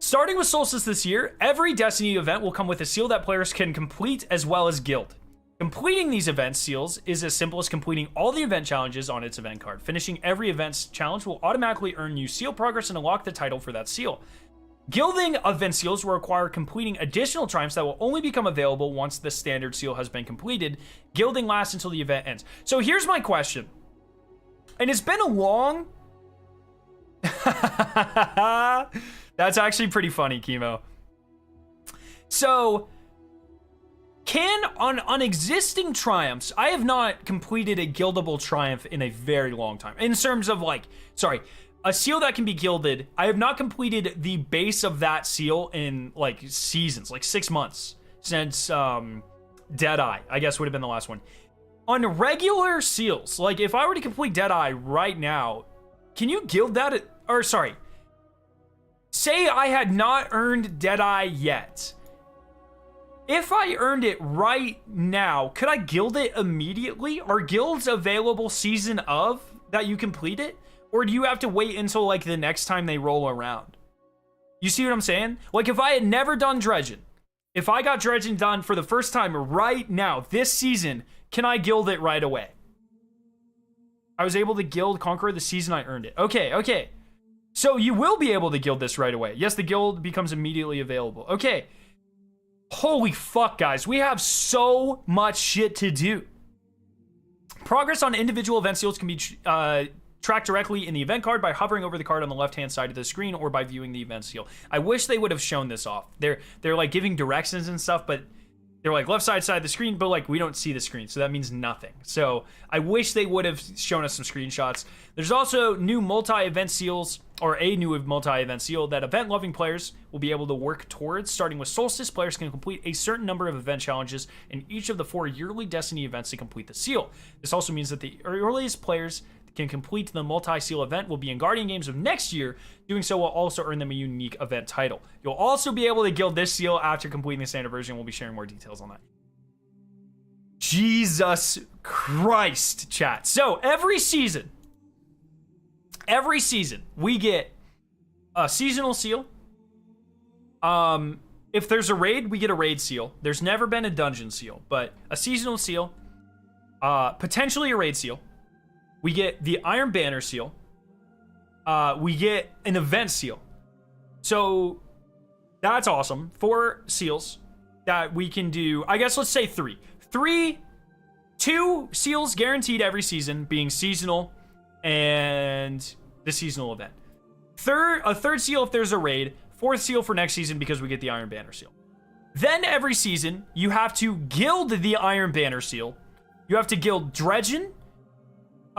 Starting with Solstice this year, every Destiny event will come with a seal that players can complete as well as guild. Completing these event seals is as simple as completing all the event challenges on its event card. Finishing every event's challenge will automatically earn you seal progress and unlock the title for that seal. Gilding event seals will require completing additional triumphs that will only become available once the standard seal has been completed. Gilding lasts until the event ends. So here's my question. And it's been a long... That's actually pretty funny, Chemo. So, on existing triumphs, I have not completed a guildable triumph in a very long time. In terms of like, a seal that can be gilded, I have not completed the base of that seal in like seasons, like 6 months since Deadeye, I guess would have been the last one. On regular seals, like if I were to complete Deadeye right now, can you gild that? Say I had not earned Deadeye yet. If I earned it right now, could I gild it immediately? Are guilds available season of that you complete it? Or do you have to wait until like the next time they roll around? You see what I'm saying? Like if I had never done dredging, if I got dredging done for the first time right now, this season, can I gild it right away? I was able to guild Conqueror the season I earned it. Okay. So you will be able to guild this right away. Yes, the guild becomes immediately available. Okay. Holy fuck, guys. We have so much shit to do. Progress on individual event seals can be track directly in the event card by hovering over the card on the left-hand side of the screen or by viewing the event seal. I wish they would have shown this off. They're like giving directions and stuff, but they're like left side of the screen, but like we don't see the screen, so that means nothing. So I wish they would have shown us some screenshots. There's also new multi-event seals, or a new multi-event seal that event-loving players will be able to work towards. Starting with Solstice, players can complete a certain number of event challenges in each of the 4 yearly Destiny events to complete the seal. This also means that the earliest players can complete the multi-seal event will be in Guardian Games of next year. Doing so will also earn them a unique event title. You'll also be able to guild this seal after completing the standard version. We'll be sharing more details on that. Jesus Christ, chat. So every season, we get a seasonal seal. If there's a raid, we get a raid seal. There's never been a dungeon seal, but a seasonal seal, potentially a raid seal. We get the Iron Banner seal. We get an event seal. So that's awesome. 4 seals that we can do. I guess let's say 3. 2 seals guaranteed every season, being seasonal and the seasonal event. A third seal if there's a raid. 4th seal for next season because we get the Iron Banner seal. Then every season, you have to guild the Iron Banner seal. You have to guild Dredgen.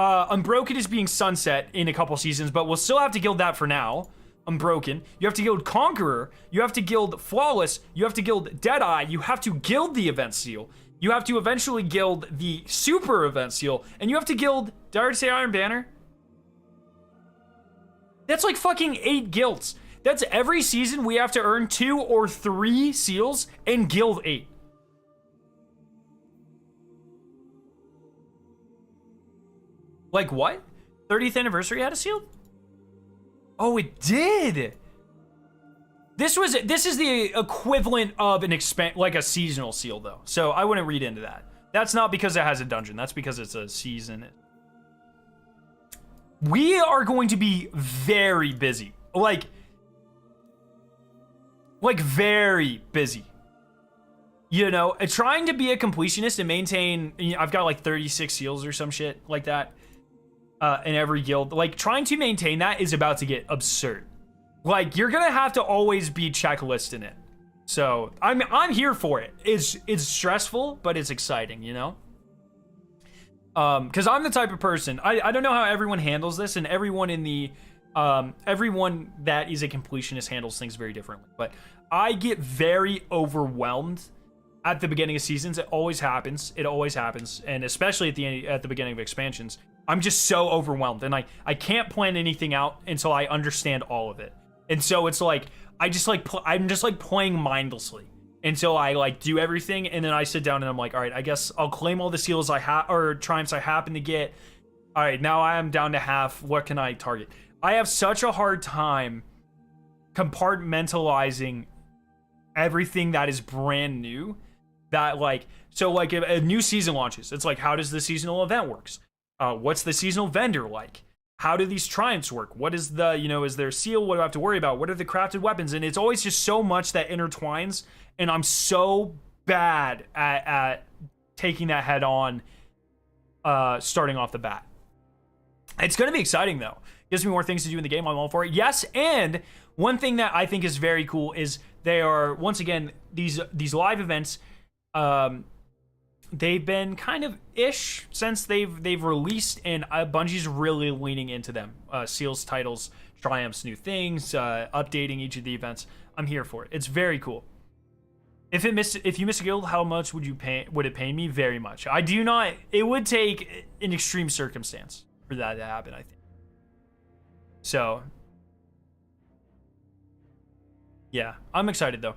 Unbroken is being sunset in a couple seasons, but we'll still have to guild that for now. Unbroken. You have to guild Conqueror. You have to guild Flawless. You have to guild Deadeye. You have to guild the event seal. You have to eventually guild the super event seal. And you have to guild, did I already say Iron Banner? That's like fucking 8 guilds. That's every season we have to earn 2 or 3 seals and guild 8. Like what? 30th anniversary had a seal? Oh, it did. This is the equivalent of an like a seasonal seal though. So I wouldn't read into that. That's not because it has a dungeon. That's because it's a season. We are going to be very busy. Like very busy. You know, trying to be a completionist and maintain, I've got like 36 seals or some shit like that. In every guild, like trying to maintain that is about to get absurd. Like you're gonna have to always be checklisting it. So I'm here for it. It's stressful, but it's exciting, you know. Because I'm the type of person. I don't know how everyone handles this, and everyone in the everyone that is a completionist handles things very differently. But I get very overwhelmed at the beginning of seasons. It always happens. It always happens, and especially at the beginning of expansions. I'm just so overwhelmed, and I can't plan anything out until I understand all of it. And so it's like I'm just like playing mindlessly until I like do everything, and then I sit down and I'm like, all right, I guess I'll claim all the seals I have or triumphs I happen to get. All right, now I am down to half. What can I target? I have such a hard time compartmentalizing everything that is brand new. That like so like if a new season launches, it's like how does the seasonal event works? What's the seasonal vendor like? How do these triumphs work? What is the, is there a seal? What do I have to worry about? What are the crafted weapons? And it's always just so much that intertwines, and I'm so bad at taking that head on starting off the bat. It's going to be exciting, though. Gives me more things to do in the game. I'm all for it. Yes, and one thing that I think is very cool is they are, once again, these live events, they've been kind of ish since they've released, and Bungie's really leaning into them. Seals, titles, triumphs, new things, updating each of the events. I'm here for it. It's very cool. If you miss a guild, how much would it pay me? Very much. I do not. It would take an extreme circumstance for that to happen, I think. So, yeah, I'm excited though.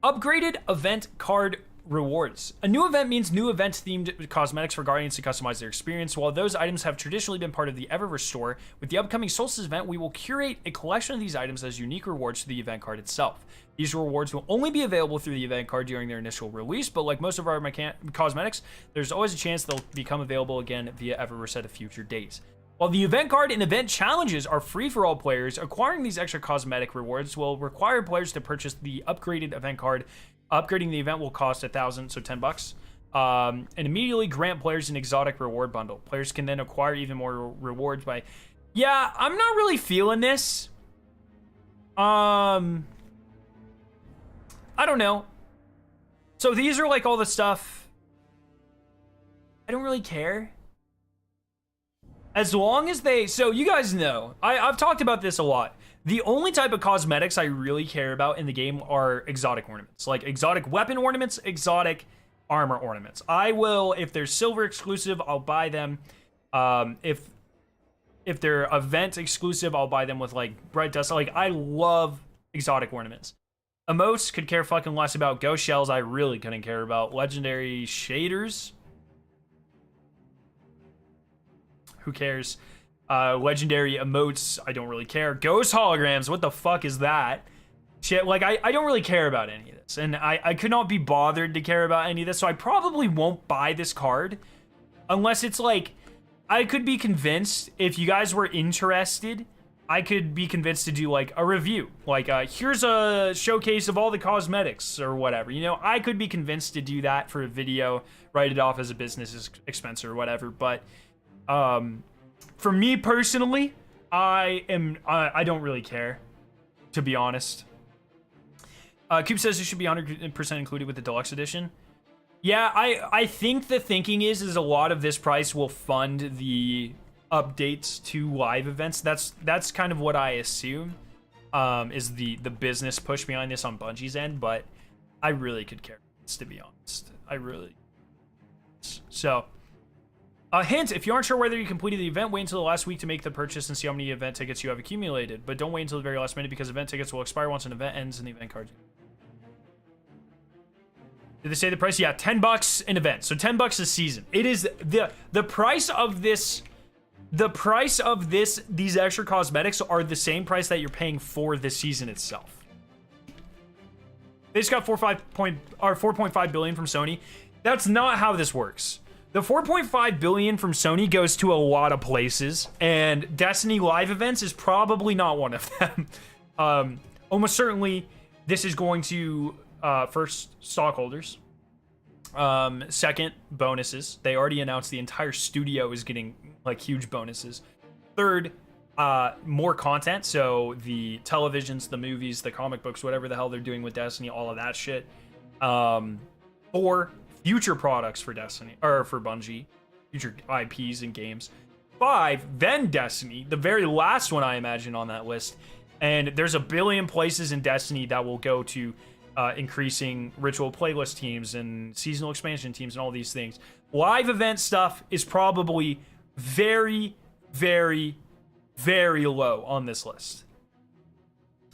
Upgraded event card rewards. A new event means new event-themed cosmetics for Guardians to customize their experience. While those items have traditionally been part of the Eververse store, with the upcoming Solstice event, we will curate a collection of these items as unique rewards to the event card itself. These rewards will only be available through the event card during their initial release, but like most of our cosmetics, there's always a chance they'll become available again via Eververse at a future date. While the event card and event challenges are free for all players, acquiring these extra cosmetic rewards will require players to purchase the upgraded event card. Upgrading the event will cost $1,000, so $10, and immediately grant players an exotic reward bundle. Players can then acquire even more rewards by... Yeah, I'm not really feeling this. I don't know. So these are like all the stuff. I don't really care. As long as they... So you guys know, I've talked about this a lot. The only type of cosmetics I really care about in the game are exotic ornaments. Like exotic weapon ornaments, exotic armor ornaments. I will, if they're silver exclusive, I'll buy them. If they're event exclusive, I'll buy them with like bright dust. Like I love exotic ornaments. Emotes could care fucking less about. Ghost shells, I really couldn't care about. Legendary shaders. Who cares? Legendary emotes, I don't really care. Ghost holograms, what the fuck is that? Shit, like, I don't really care about any of this. And I could not be bothered to care about any of this, so I probably won't buy this card. Unless it's like, I could be convinced, if you guys were interested, I could be convinced to do, like, a review. Like, here's a showcase of all the cosmetics, or whatever. You know, I could be convinced to do that for a video, write it off as a business expense or whatever, but, for me personally, I don't really care, to be honest. Cube says it should be 100% included with the deluxe edition. Yeah, I think the thinking is a lot of this price will fund the updates to live events. That's kind of what I assume. is the business push behind this on Bungie's end, but I really could care less, to be honest. I really. So, hint, if you aren't sure whether you completed the event, wait until the last week to make the purchase and see how many event tickets you have accumulated. But don't wait until the very last minute because event tickets will expire once an event ends and the event cards. Did they say the price? Yeah, $10 an event. So $10 a season. It is the price of this. The price of these extra cosmetics are the same price that you're paying for the season itself. They just got 4.5 billion from Sony. That's not how this works. The 4.5 billion from Sony goes to a lot of places, and Destiny live events is probably not one of them. Almost certainly, this is going to first, stockholders. Second, bonuses. They already announced the entire studio is getting like huge bonuses. Third, more content. So the televisions, the movies, the comic books, whatever the hell they're doing with Destiny, all of that shit. 4, future products for Destiny or for Bungie, future IPs and games. 5, then Destiny, the very last one I imagine on that list. And there's a billion places in Destiny that will go to increasing ritual playlist teams and seasonal expansion teams and all these things. Live event stuff is probably very, very, very low on this list.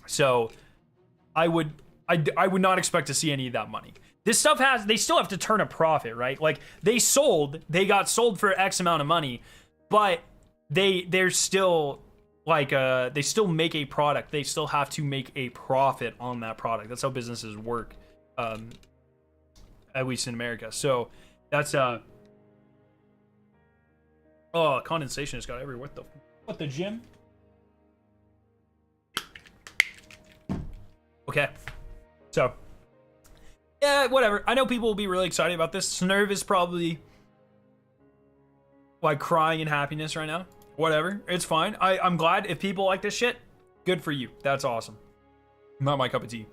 So I would not expect to see any of that money. This stuff they still have to turn a profit, right? Like they got sold for X amount of money, but they're still like they still make a product. They still have to make a profit on that product. That's how businesses work, at least in America. So that's oh, condensation has got everywhere. What the gym? Okay, so yeah, whatever. I know people will be really excited about this. Snurv is probably like crying in happiness right now. Whatever, it's fine. I'm glad if people like this shit. Good for you. That's awesome. Not my cup of tea.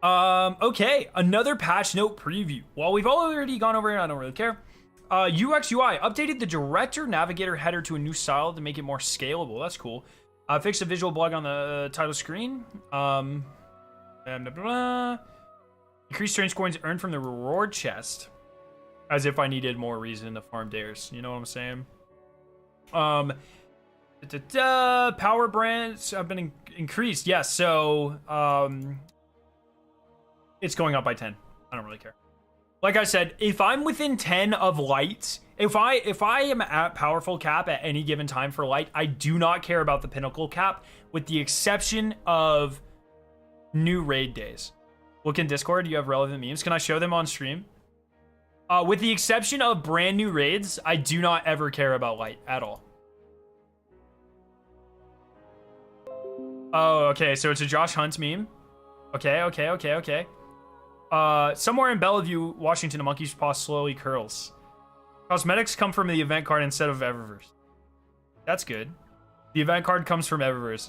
Okay, another patch note preview. While we've already gone over it, I don't really care. UX UI updated the director navigator header to a new style to make it more scalable. That's cool. Fixed a visual bug on the title screen. And blah, blah, blah. Increased strange coins earned from the reward chest. As if I needed more reason to farm dares. You know what I'm saying? Power brands have been increased. Yes, so it's going up by 10. I don't really care. Like I said, if I'm within 10 of light, if I am at powerful cap at any given time for light, I do not care about the pinnacle cap, with the exception of new raid days. Look in Discord, you have relevant memes. Can I show them on stream? With the exception of brand new raids, I do not ever care about light at all. Oh, okay, so it's a Josh Hunt meme. Okay. Somewhere in Bellevue, Washington, a monkey's paw slowly curls. Cosmetics come from the event card instead of Eververse. That's good. The event card comes from Eververse.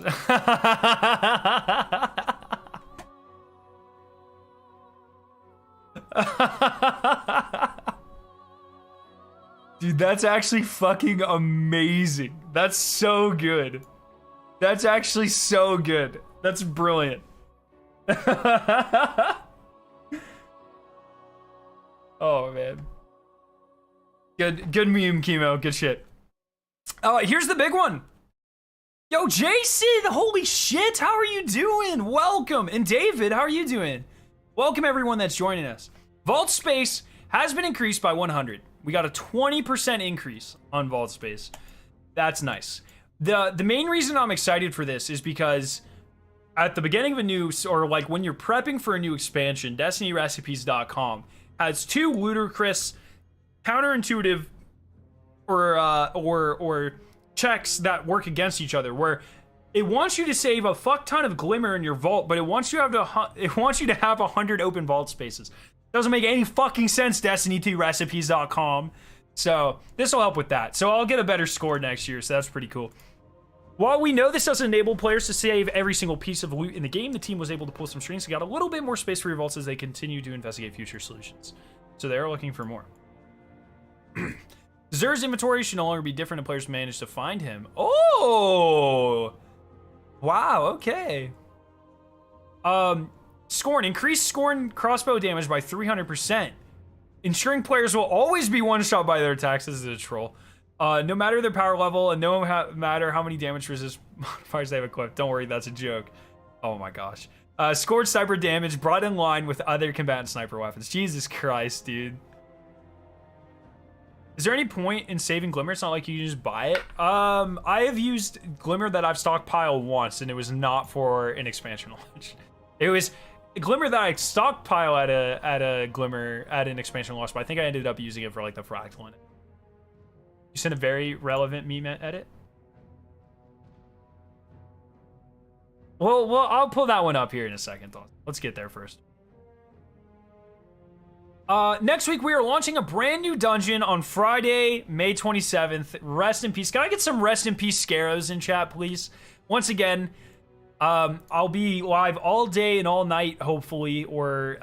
Dude, that's actually fucking amazing. That's so good. That's actually so good. That's brilliant. Oh, man. Good meme, Chemo. Good shit. Here's the big one. Yo, Jason, holy shit. How are you doing? Welcome. And David, how are you doing? Welcome, everyone that's joining us. Vault space has been increased by 100. We got a 20% increase on vault space. That's nice. The main reason I'm excited for this is because at the beginning of a new, or like when you're prepping for a new expansion, DestinyRecipes.com has two ludicrous, counterintuitive, or checks that work against each other, where it wants you to save a fuck ton of Glimmer in your vault, but it wants you to have 100 open vault spaces. Doesn't make any fucking sense, Destiny2Recipes.com. So this will help with that. So I'll get a better score next year, so that's pretty cool. While we know this doesn't enable players to save every single piece of loot in the game, the team was able to pull some strings and got a little bit more space for your vaults as they continue to investigate future solutions. So they are looking for more. Zer's inventory should no longer be different if players manage to find him. Oh! Wow, okay. Scorn. Increase Scorn crossbow damage by 300%. Ensuring players will always be one-shot by their attacks. This is a troll. No matter their power level and no matter how many damage resist modifiers they have equipped. Don't worry, that's a joke. Oh my gosh. Scored sniper damage brought in line with other combatant sniper weapons. Jesus Christ, dude. Is there any point in saving Glimmer? It's not like you can just buy it. I have used Glimmer that I've stockpiled once, and it was not for an expansion launch. It was Glimmer that I stockpile at an expansion launch, but I think I ended up using it for like the fractal in it. You sent a very relevant meme edit. Well, I'll pull that one up here in a second. Let's get there first. Next week, we are launching a brand new dungeon on Friday, May 27th. Rest in peace. Can I get some rest in peace scaros in chat, please? Once again, I'll be live all day and all night, hopefully, or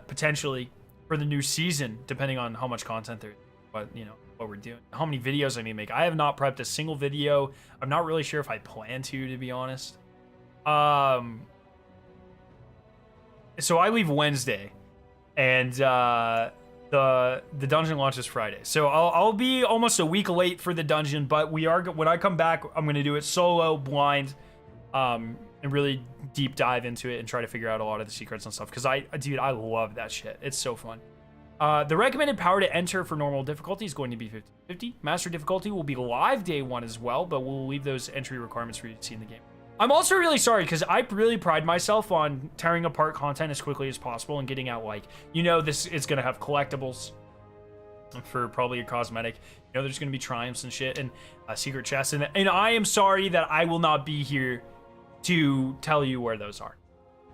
potentially for the new season, depending on how much content there is. But, you know, what we're doing. How many videos I need to make. I have not prepped a single video. I'm not really sure if I plan to be honest. So I leave Wednesday. And the dungeon launches Friday, so I'll be almost a week late for the dungeon. But when I come back, I'm gonna do it solo, blind, and really deep dive into it and try to figure out a lot of the secrets and stuff. Because dude, I love that shit. It's so fun. The recommended power to enter for normal difficulty is going to be 50/50. Master difficulty will be live day one as well, but we'll leave those entry requirements for you to see in the game. I'm also really sorry because I really pride myself on tearing apart content as quickly as possible and getting out, like, you know, this is going to have collectibles for probably a cosmetic. You know, there's going to be triumphs and shit and secret chests. And I am sorry that I will not be here to tell you where those are.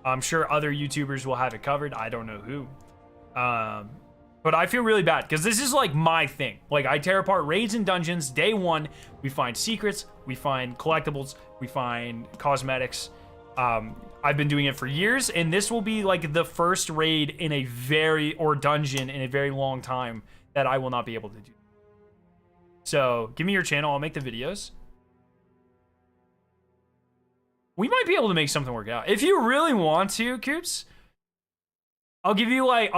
I'm sure other YouTubers will have it covered. I don't know who. But I feel really bad because this is like my thing. Like, I tear apart raids and dungeons. Day one, we find secrets, we find collectibles, we find cosmetics. I've been doing it for years, and this will be like the first raid in a dungeon in a very long time that I will not be able to do. So give me your channel. I'll make the videos. We might be able to make something work out. If you really want to, Coops, I'll give you like,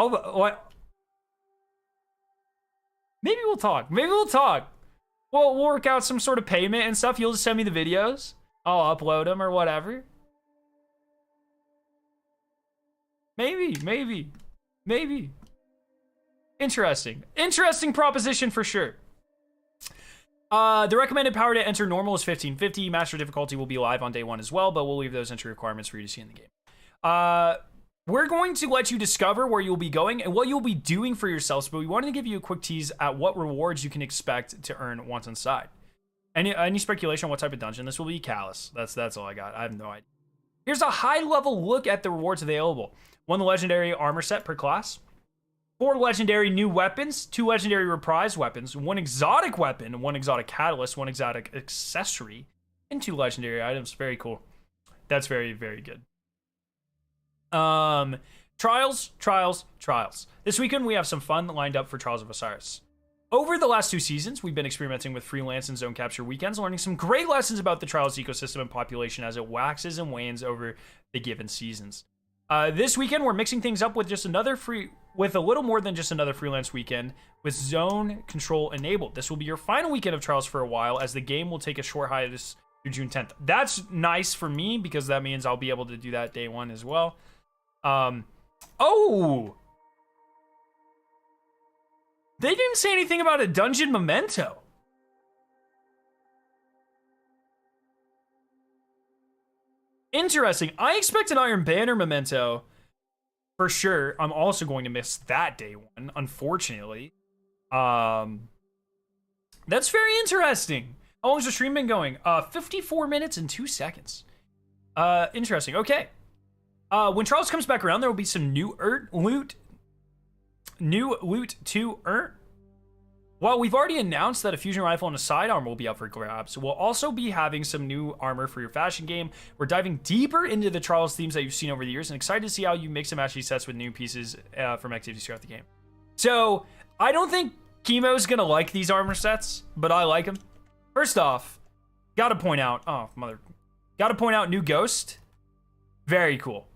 maybe we'll talk. We'll work out some sort of payment and stuff. You'll just send me the videos. I'll upload them or whatever. Maybe. Interesting proposition for sure. The recommended power to enter normal is 15/50. Master difficulty will be live on day one as well, but we'll leave those entry requirements for you to see in the game. We're going to let you discover where you'll be going and what you'll be doing for yourselves, but we wanted to give you a quick tease at what rewards you can expect to earn once inside. Any speculation on what type of dungeon this will be? Callous. That's all I got. I have no idea. Here's a high-level look at the rewards available. 1 legendary armor set per class. 4 legendary new weapons. 2 legendary reprise weapons. 1 exotic weapon. 1 exotic catalyst. 1 exotic accessory. And 2 legendary items. Very cool. That's very, very good. Trials. This weekend we have some fun lined up for Trials of Osiris. Over the last 2 seasons, we've been experimenting with freelance and zone capture weekends, learning some great lessons about the Trials ecosystem and population as it waxes and wanes over the given seasons. This weekend we're mixing things up with a little more than just another freelance weekend with zone control enabled. This will be your final weekend of Trials for a while, as the game will take a short hiatus through June 10th. That's nice for me because that means I'll be able to do that day one as well. They didn't say anything about a dungeon memento. Interesting. I expect an Iron Banner memento for sure. I'm also going to miss that day one, unfortunately. That's very interesting. How long has the stream been going? 54 minutes and 2 seconds. Interesting. Okay. When Trials comes back around, there will be some new loot to earn. While we've already announced that a fusion rifle and a sidearm will be up for grabs, we'll also be having some new armor for your fashion game. We're diving deeper into the Trials themes that you've seen over the years and excited to see how you mix and match these sets with new pieces from activities throughout the game. So, I don't think Chemo's gonna like these armor sets, but I like them. First off, gotta point out, Got to point out, new ghost. Very cool.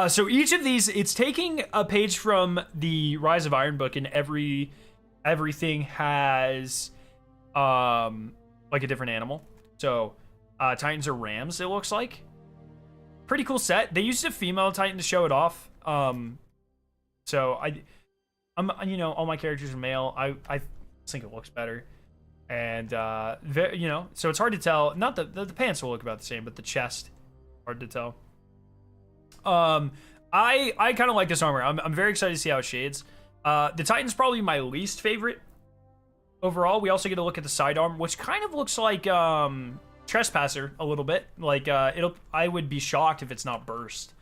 So each of these, it's taking a page from the Rise of Iron book, and everything has like a different animal. So Titans are rams, it looks like. Pretty cool set. They used a female Titan to show it off. So I'm you know, all my characters are male. I think it looks better. And you know, so it's hard to tell. Not the pants will look about the same, but the chest, hard to tell. I kind of like this armor. I'm very excited to see how it shades. The Titan's probably my least favorite overall. We also get a look at the sidearm, which kind of looks like Trespasser a little bit. Like I would be shocked if it's not burst,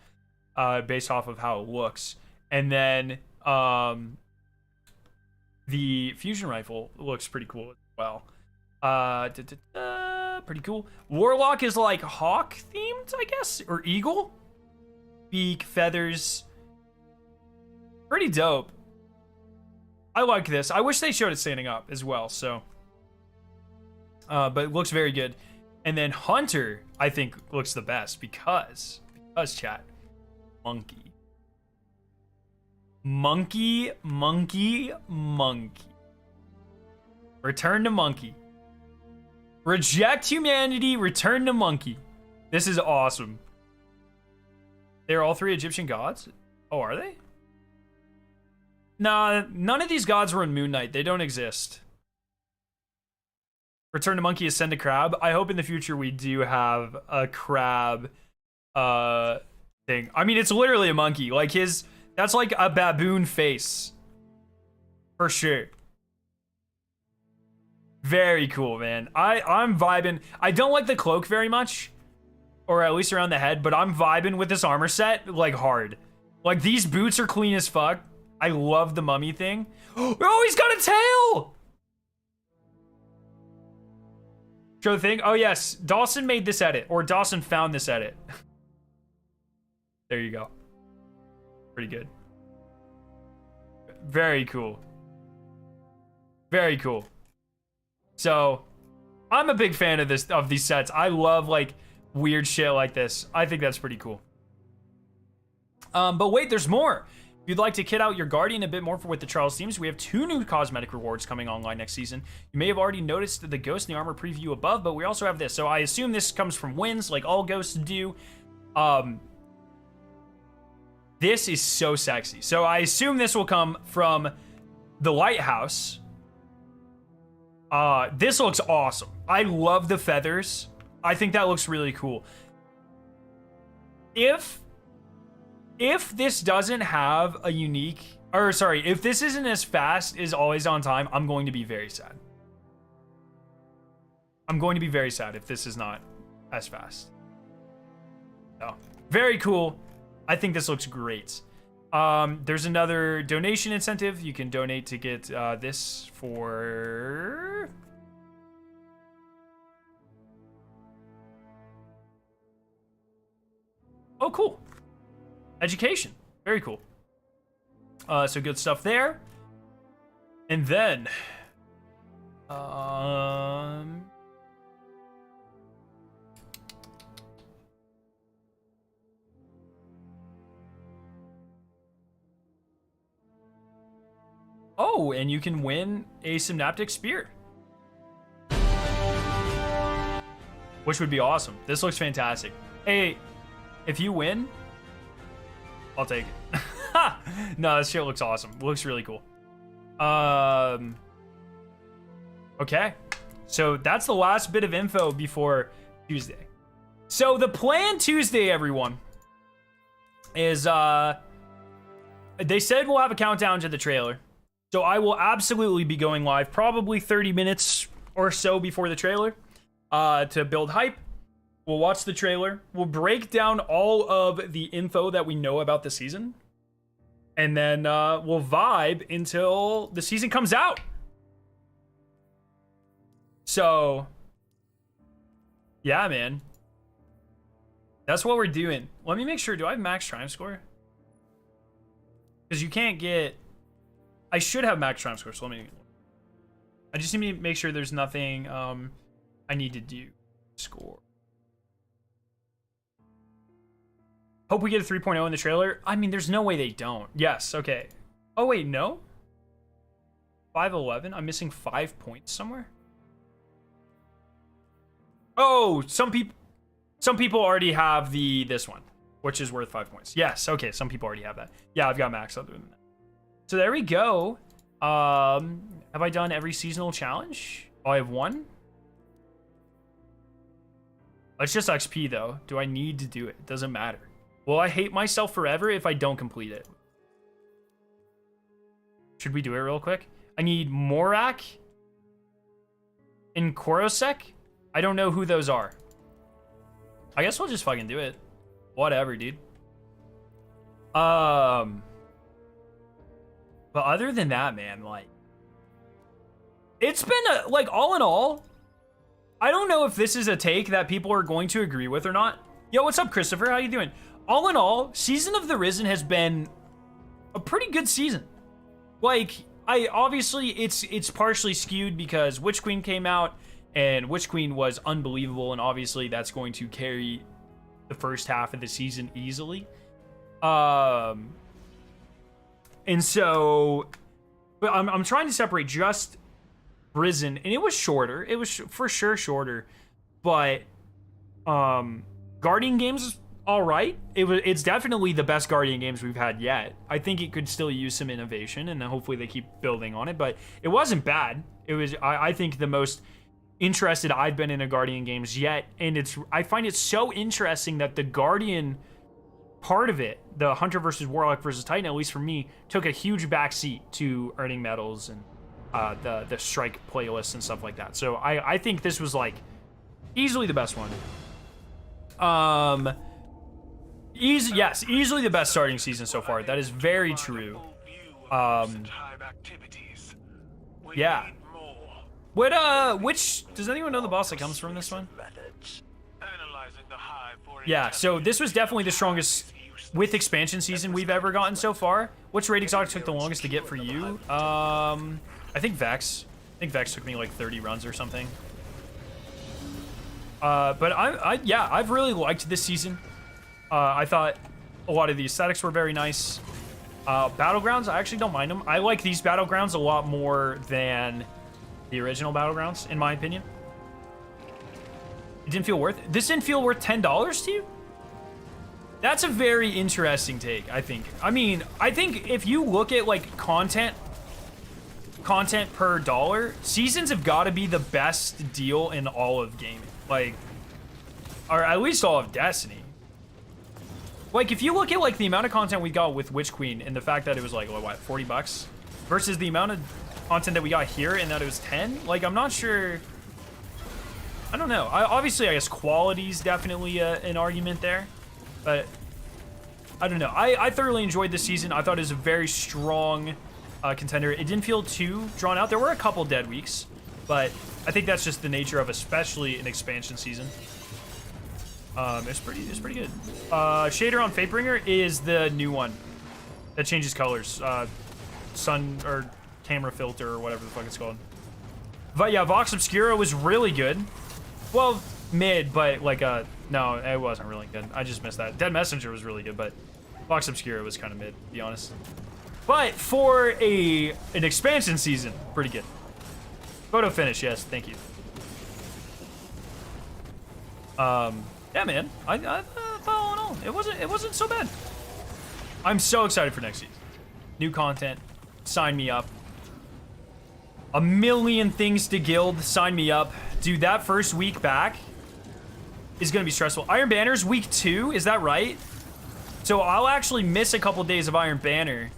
based off of how it looks. And then the fusion rifle looks pretty cool as well. Pretty cool. Warlock is like hawk themed, I guess, or eagle. Beak, feathers. Pretty dope. I like this. I wish they showed it standing up as well, so. But it looks very good. And then Hunter, I think, looks the best because chat, monkey. Monkey. Return to monkey. Reject humanity, return to monkey. This is awesome. They're all three Egyptian gods? Oh, are they? Nah, none of these gods were in Moon Knight. They don't exist. Return to monkey, ascend to crab. I hope in the future we do have a crab thing. I mean, it's literally a monkey. Like that's like a baboon face. For sure. Very cool, man. I'm vibing. I don't like the cloak very much, or at least around the head, but I'm vibing with this armor set like hard. Like these boots are clean as fuck. I love the mummy thing. Oh, he's got a tail! Show the thing. Oh yes, Dawson made this edit, or Dawson found this edit. There you go. Pretty good. Very cool. Very cool. So, I'm a big fan of these sets. I love like weird shit like this. I think that's pretty cool. But wait, there's more. If you'd like to kit out your Guardian a bit more for what the Charles seems, we have 2 new cosmetic rewards coming online next season. You may have already noticed the Ghost in the Armor preview above, but we also have this. So I assume this comes from wins, like all ghosts do. This is so sexy. So I assume this will come from the Lighthouse. This looks awesome. I love the feathers. I think that looks really cool. If this doesn't have a unique, or sorry, if this isn't as fast as Always on Time, I'm going to be very sad. I'm going to be very sad if this is not as fast. So, very cool. I think this looks great. There's another donation incentive. You can donate to get this for... Oh, cool. Education. Very cool. So good stuff there. And then... Oh, and you can win a Synaptic Spear. Which would be awesome. This looks fantastic. Hey, if you win, I'll take it. No, this shit looks awesome. Looks really cool. Okay. So that's the last bit of info before Tuesday. So the plan Tuesday, everyone, is they said we'll have a countdown to the trailer. So I will absolutely be going live probably 30 minutes or so before the trailer to build hype. We'll watch the trailer. We'll break down all of the info that we know about the season. And then we'll vibe until the season comes out. So, yeah, man. That's what we're doing. Let me make sure. Do I have max triumph score? Because you can't get... I should have max triumph score, so let me... I just need to make sure there's nothing I need to do. Score. Hope we get a 3.0 in the trailer. I mean, there's no way they don't. Yes, okay. Oh, wait, no? 511? I'm missing 5 points somewhere? Oh, some people already have this one, which is worth 5 points. Yes, okay, some people already have that. Yeah, I've got max other than that. So there we go. Have I done every seasonal challenge? Oh, I have one? It's just XP, though. Do I need to do it? Doesn't matter. Will I hate myself forever if I don't complete it? Should we do it real quick? I need Morak and Korosek. I don't know who those are. I guess we'll just fucking do it. Whatever, dude. But other than that, man, like, it's been like, all in all, I don't know if this is a take that people are going to agree with or not. Yo, what's up, Christopher? How you doing? All in all, Season of the Risen has been a pretty good season. Like, obviously it's partially skewed because Witch Queen came out, and Witch Queen was unbelievable, and obviously that's going to carry the first half of the season easily. And so, but I'm trying to separate just Risen, and it was shorter. It was for sure shorter, but Guardian Games is all right. It's definitely the best Guardian Games we've had yet. I think it could still use some innovation, and hopefully they keep building on it. But it wasn't bad. It was, I think, the most interested I've been in a Guardian Games yet, and I find it so interesting that the Guardian part of it, the Hunter versus Warlock versus Titan, at least for me, took a huge backseat to earning medals and the strike playlists and stuff like that. So I think this was like easily the best one. Easily the best starting season so far. That is very true. Yeah. Which does anyone know the boss that comes from this one? Yeah, so this was definitely the strongest with expansion season we've ever gotten so far. Which raid exotic took the longest to get for you? I think Vex. I think Vex took me like 30 runs or something. But I've really liked this season. I thought a lot of the aesthetics were very nice. Battlegrounds, I actually don't mind them. I like these Battlegrounds a lot more than the original Battlegrounds, in my opinion. It didn't feel worth it. This didn't feel worth $10 to you? That's a very interesting take, I think. I mean, I think if you look at like content per dollar, seasons have got to be the best deal in all of gaming. Like, or at least all of Destiny. Like, if you look at like the amount of content we got with Witch Queen and the fact that it was like, what, $40 versus the amount of content that we got here and that it was 10, like, I'm not sure. I don't know. Obviously, I guess quality's definitely an argument there, but I don't know. I thoroughly enjoyed this season. I thought it was a very strong contender. It didn't feel too drawn out. There were a couple dead weeks, but I think that's just the nature of especially an expansion season. It's pretty good. Shader on Fatebringer is the new one that changes colors. Sun or camera filter or whatever the fuck it's called. But yeah, Vox Obscura was really good. Well, mid, but like no, it wasn't really good. I just missed that. Dead Messenger was really good, but Vox Obscura was kind of mid, to be honest. But for an expansion season, pretty good. Photo finish, yes, thank you. Yeah, man. I thought all in all, it wasn't so bad. I'm so excited for next season. New content, sign me up. A million things to guild, sign me up. Dude, that first week back is gonna be stressful. Iron Banner's week 2, is that right? So I'll actually miss a couple days of Iron Banner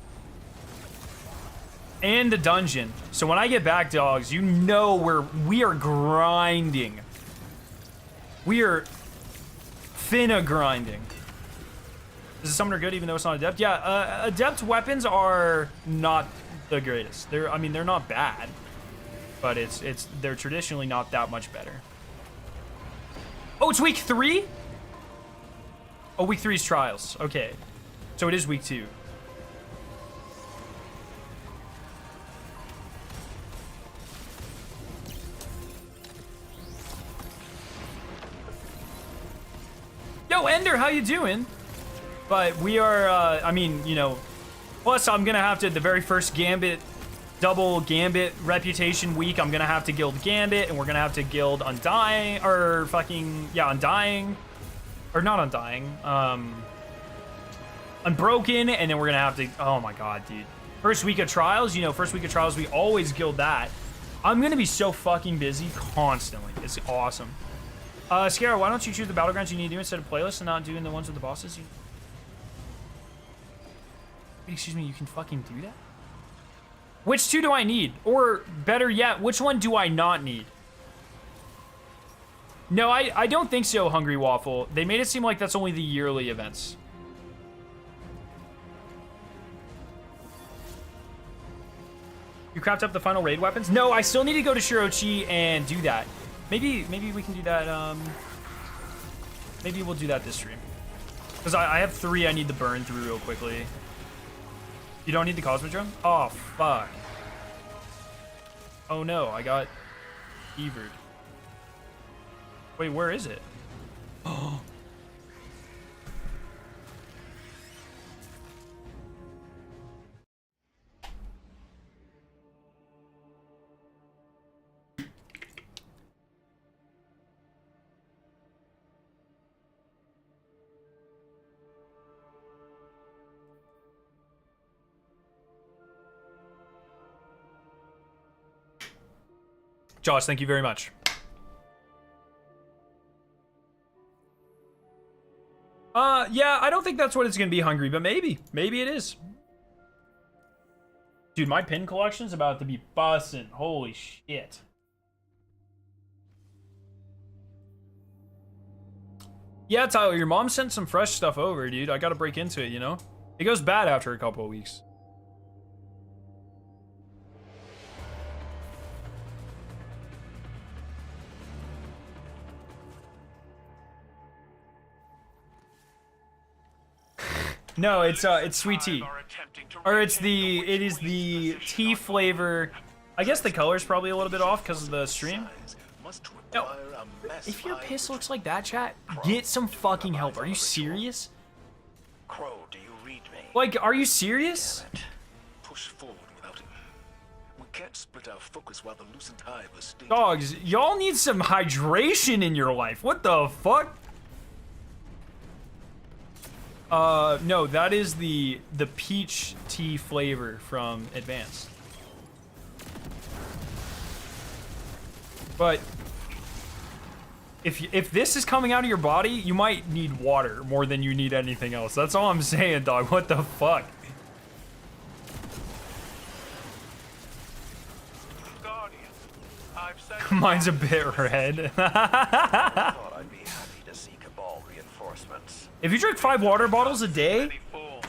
and the dungeon. So when I get back, dogs, you know we are grinding. We are finna grinding. Is the summoner good even though it's not adept? Yeah, adept weapons are not the greatest. They're not bad, but they're traditionally not that much better. Oh, it's week 3? Oh, week 3 is trials. Okay. So it is week 2. Yo, Ender, how you doing? But we are, I mean, you know, plus I'm gonna have to, the very first Gambit, double Gambit reputation week, I'm gonna have to guild Gambit, and we're gonna have to guild Undying, or fucking, yeah, Undying, or not Undying, Unbroken, and then we're gonna have to, oh my god, dude. First week of Trials, you know, first week of Trials, we always guild that. I'm gonna be so fucking busy constantly. It's awesome. Scarra, why don't you choose the battlegrounds you need to do instead of playlists and not doing the ones with the bosses? Excuse me, you can fucking do that? Which two do I need? Or better yet, which one do I not need? No, I don't think so, Hungry Waffle. They made it seem like that's only the yearly events. You craft up the final raid weapons? No, I still need to go to Shirochi and do that. Maybe we can do that, maybe we'll do that this stream. Because I have 3 I need to burn through real quickly. You don't need the Cosmodrome? Oh, fuck. Oh no, I got Evered. Wait, where is it? Oh. Josh, thank you very much. Yeah, I don't think that's what it's gonna be, Hungry, but maybe. Maybe it is. Dude, my pin collection's about to be bussin'. Holy shit. Yeah, Tyler, your mom sent some fresh stuff over, dude. I gotta break into it, you know? It goes bad after a couple of weeks. No, it's sweet tea. Or it is the tea flavor. I guess the color's probably a little bit off because of the stream. No, if your piss looks like that, chat, get some fucking help. Are you serious? Like, are you serious? Push forward without him. We can't split our focus while the loosened hive is stinging. Dogs, y'all need some hydration in your life. What the fuck? No, that is the peach tea flavor from Advanced. But if this is coming out of your body, you might need water more than you need anything else. That's all I'm saying, dog. What the fuck? Guardian, I've sent Mine's a bit red. thought I'd be happy to see Cabal reinforcements. If you drink 5 water bottles a day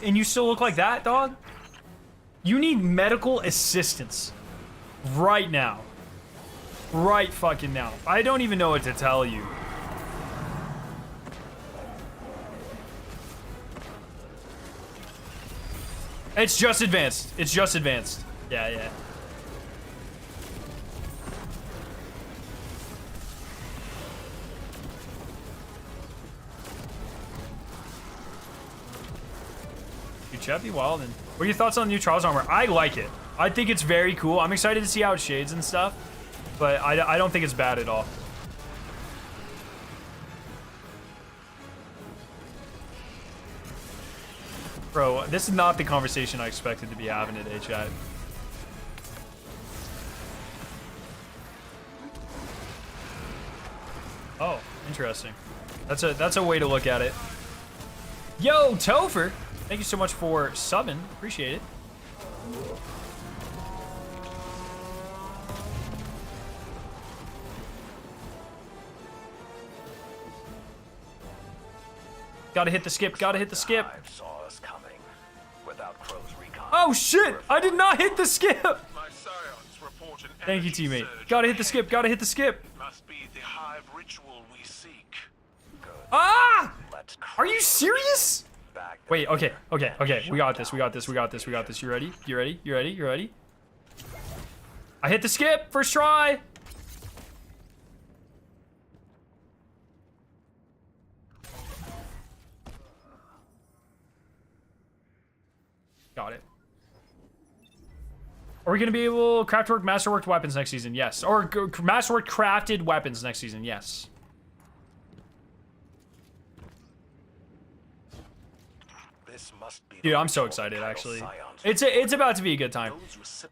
and you still look like that, dog, you need medical assistance right now. Right fucking now. I don't even know what to tell you. It's just Advanced. It's just Advanced. Yeah, yeah. Chat be wild. And what are your thoughts on the new Trials armor? I like it. I think it's very cool. I'm excited to see how it shades and stuff, but I don't think it's bad at all. Bro, this is not the conversation I expected to be having today, chat. Oh, interesting. That's a way to look at it. Yo, Topher! Thank you so much for subbing. Appreciate it. Gotta hit the skip. Gotta hit the skip. Saw us coming without Crow's recon. Oh shit! I did not hit the skip. My scions report an Thank you, energy teammate. surge Gotta hit the ahead. skip. Gotta hit the skip. Must be the hive ritual we seek. Good. Ah! Let's Are you serious? back the Wait. Okay. Okay. Okay. We got this. We got this. We got this. We got this. You ready? You ready? You ready? You ready? I hit the skip. First try. Are we gonna be able craftwork, masterworked weapons next season? Yes. Or masterwork crafted weapons next season? Yes. This must be Dude, I'm so excited. Actually, it's about to be a good time.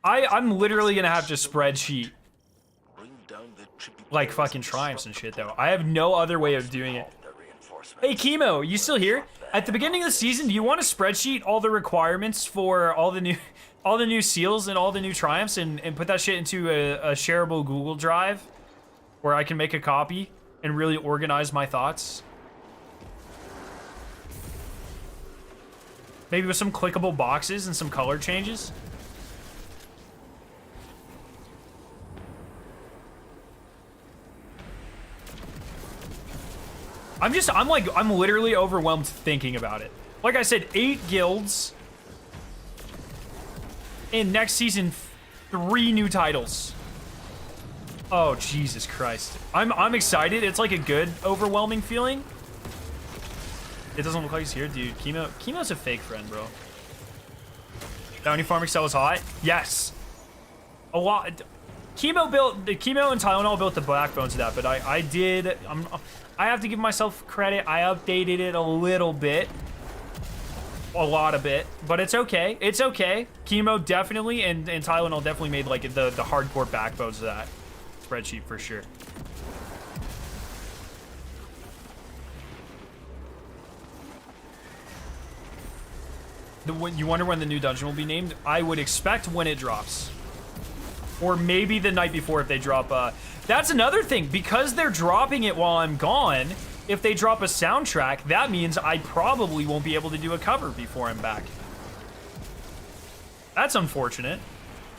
I'm literally gonna have to spreadsheet like fucking triumphs and shit though. I have no other way of doing it. Hey Chemo, you still here? At the beginning of the season, do you want to spreadsheet all the requirements for all the new seals and all the new triumphs and put that shit into a shareable Google Drive where I can make a copy and really organize my thoughts? Maybe with some clickable boxes and some color changes. I'm literally overwhelmed thinking about it. Like I said, 8 guilds. And next season, 3 new titles. Oh, Jesus Christ. I'm excited. It's like a good, overwhelming feeling. It doesn't look like he's here, dude. Chemo's a fake friend, bro. Bounty Farm Excel was hot? Yes. A lot. Chemo and Tylenol built the backbones of that, but I have to give myself credit. I updated it a little bit. A lot of it, but it's okay. It's okay. Chemo definitely and Tylenol definitely made like the hardcore backbones of that spreadsheet for sure. You wonder when the new dungeon will be named? I would expect when it drops. Or maybe the night before if they drop that's another thing. Because they're dropping it while I'm gone, if they drop a soundtrack, that means I probably won't be able to do a cover before I'm back. That's unfortunate.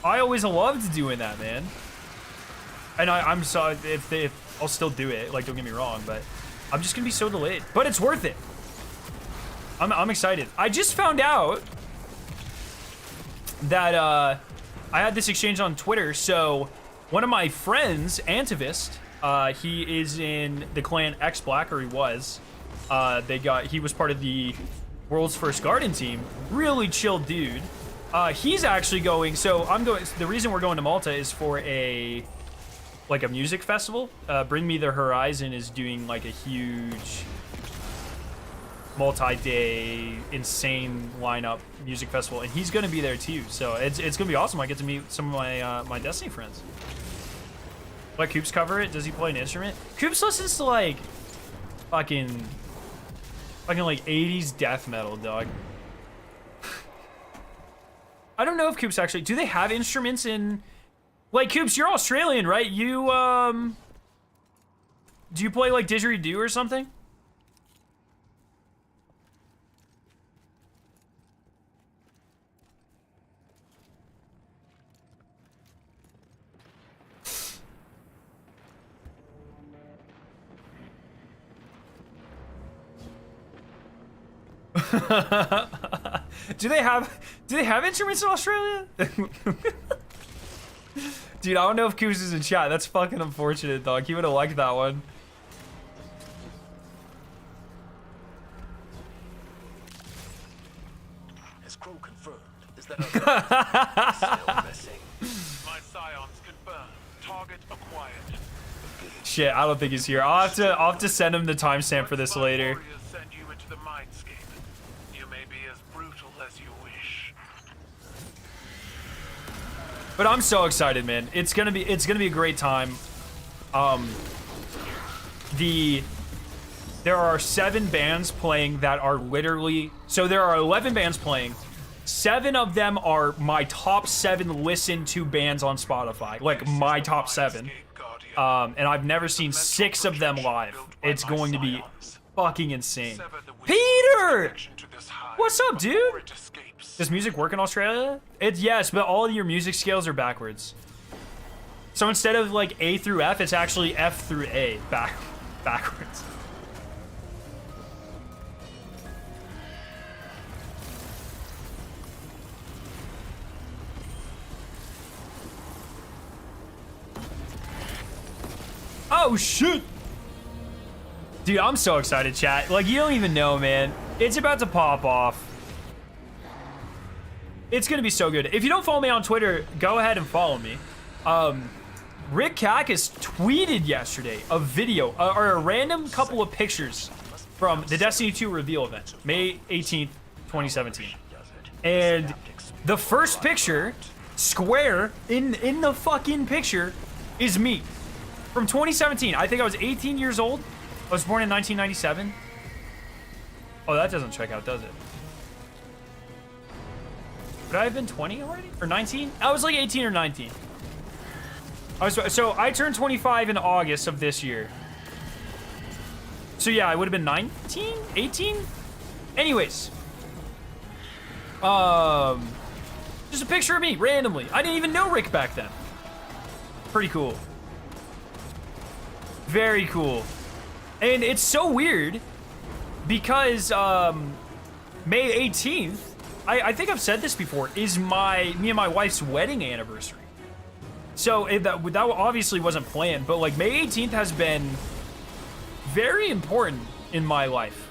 I always loved doing that, man. And I'm sorry if I'll still do it, like don't get me wrong, but I'm just gonna be so delayed. But it's worth it. I'm excited. I just found out that I had this exchange on Twitter. So one of my friends, Antivist, he is in the clan X Black, or he was. He was part of the World's First Garden team. Really chill dude. He's actually going. So the reason we're going to Malta is for a music festival. Bring Me the Horizon is doing like a huge multi-day insane lineup music festival, and he's gonna be there too, so it's gonna be awesome. I get to meet some of my Destiny friends. Let Coops cover it. Does he play an instrument? Coops listens to like fucking like 80s death metal, dog. I don't know if Coops actually do they have instruments in like Coops, you're Australian, right? You do you play like didgeridoo or something? Do they have instruments in Australia? Dude, I don't know if Coos is in chat. That's fucking unfortunate, dog. He would have liked that one. His crew confirmed. Is that still missing? My scions confirmed. Target acquired. Shit, I don't think he's here. I'll have to send him the timestamp for this later. Warriors send you into the mindscape. You may be as brutal as you wish. But I'm so excited, man. It's gonna be a great time. There are 7 bands playing that are literally, so there are 11 bands playing. 7 of them are my top 7 listened to bands on Spotify, like my top 7. And I've never seen 6 of them live. It's going to be fucking insane. Peter! What's up, dude? Does music work in Australia? Yes, but all of your music scales are backwards. So instead of like A through F, it's actually F through A, backwards. Oh shit! Dude, I'm so excited, chat. Like, you don't even know, man. It's about to pop off. It's gonna be so good. If you don't follow me on Twitter, go ahead and follow me. Rick Cacus tweeted yesterday a video or a random couple of pictures from the Destiny 2 reveal event, May 18th, 2017. And the first picture, square in the fucking picture, is me from 2017. I think I was 18 years old. I was born in 1997. Oh, that doesn't check out, does it? Would I have been 20 already? Or 19? I was like 18 or 19. So I turned 25 in August of this year. So yeah, I would have been 19? 18? Anyways. Just a picture of me, randomly. I didn't even know Rick back then. Pretty cool. Very cool. And it's so weird because May 18th, I think I've said this before, is me and my wife's wedding anniversary. So that obviously wasn't planned, but like May 18th has been very important in my life,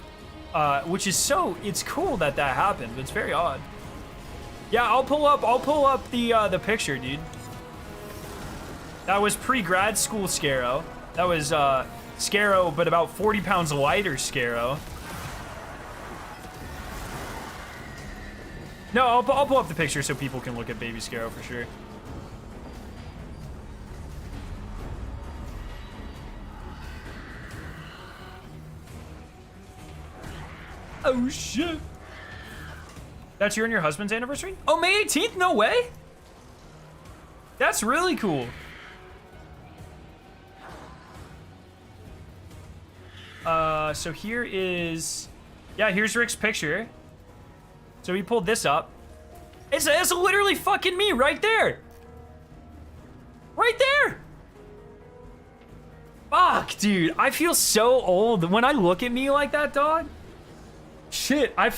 which is it's cool that happened. It's very odd. Yeah, I'll pull up the picture, dude. That was pre-grad school Scarrow. That was Scarrow, but about 40 pounds lighter Scarrow. No, I'll pull up the picture so people can look at baby Scarrow for sure. Oh shit. That's your and your husband's anniversary? Oh, May 18th? No way. That's really cool. So here is, yeah, here's Rick's picture. So he pulled this up. It's literally fucking me right there. Right there. Fuck, dude. I feel so old when I look at me like that, dog. Shit, I just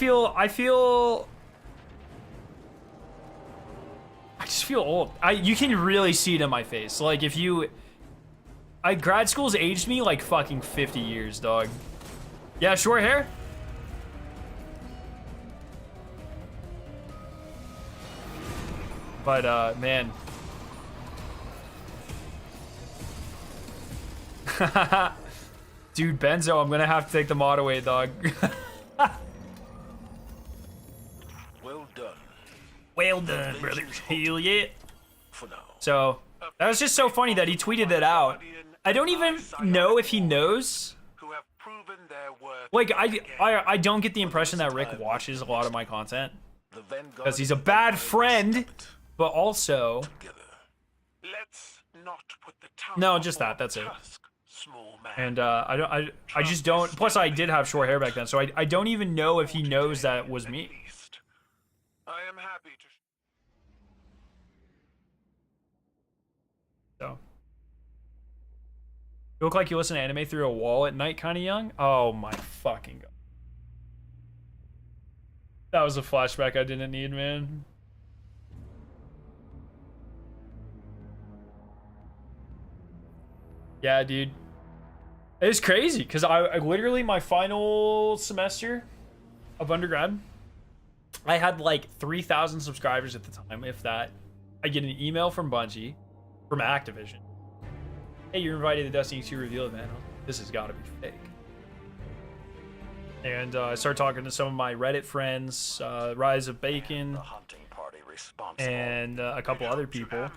feel old. You can really see it in my face. Like grad school's aged me like fucking 50 years, dog. Yeah, short hair. But man. Dude, Benzo, I'm gonna have to take the mod away, dog. Well done. Well done, brother. Hell yeah. For now. So, that was just so funny that he tweeted it out. I don't even know if he knows. Who have proven their worth. Like, I don't get the impression that Rick watches a lot of my content. Because he's a bad friend, but also... Let's not put the No, just that. That's it. Small man. And I just don't. Plus, I did have short hair back then, so I don't even know if he knows that was me. I am happy to. So, you look like you listen to anime through a wall at night, kind of young. Oh my fucking god! That was a flashback I didn't need, man. Yeah, dude. It's crazy because I literally my final semester of undergrad, I had like 3,000 subscribers at the time, if that. I get an email from Bungie, from Activision. Hey, you're invited to the Destiny 2 reveal event. This has got to be fake. And I started talking to some of my Reddit friends, Rise of Bacon, and a couple other people,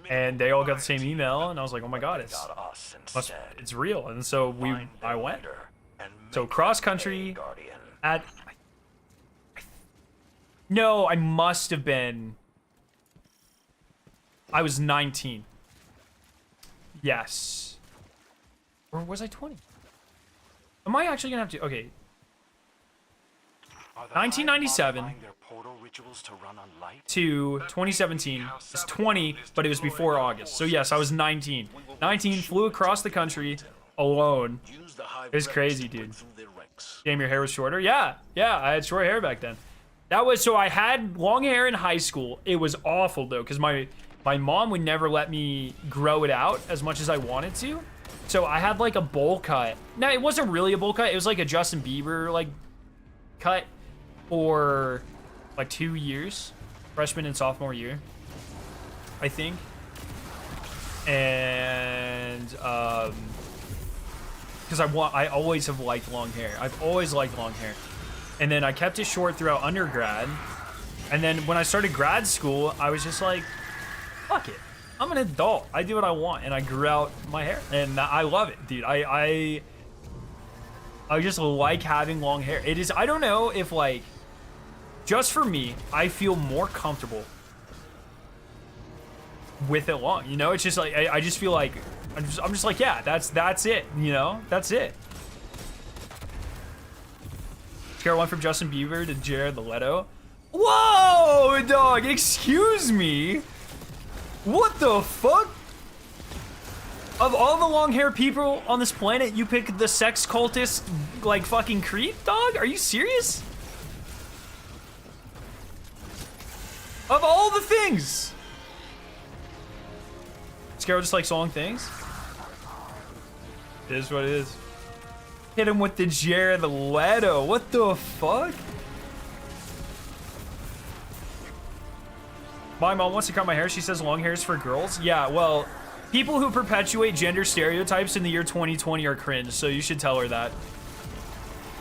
and they all got the same email, and I was like, oh my god, it's real. And so I went. So cross country at, no, I must have been, I was 19. Yes. Or was I 20? Am I actually gonna have to, okay. 1997 to 2017 is 20, but it was before August. So yes, I was 19. 19, flew across the country alone. It was crazy, dude. Damn, your hair was shorter? Yeah, I had short hair back then. That was, so I had long hair in high school. It was awful though, because my mom would never let me grow it out as much as I wanted to. So I had like a bowl cut. No, it wasn't really a bowl cut. It was like a Justin Bieber like cut for like 2 years. freshman and sophomore year, I think. And because I always have liked long hair. I've always liked long hair. And then I kept it short throughout undergrad. And then when I started grad school, I was just like, fuck it. I'm an adult. I do what I want. And I grew out my hair. And I love it, dude. I just like having long hair. It is, I don't know if like, just for me, I feel more comfortable with it long, you know? It's just like, I just feel like, I'm just like, yeah, that's it, you know? That's it. Scare one from Justin Bieber to Jared Leto. Whoa, dog, excuse me. What the fuck? Of all the long hair people on this planet, you pick the sex cultist, like, fucking creep, dog? Are you serious? Of all the things. Scarrow just likes long things. It is what it is. Hit him with the Jared Leto. What the fuck? My mom wants to cut my hair. She says long hair is for girls. Yeah, well, people who perpetuate gender stereotypes in the year 2020 are cringe, so you should tell her that.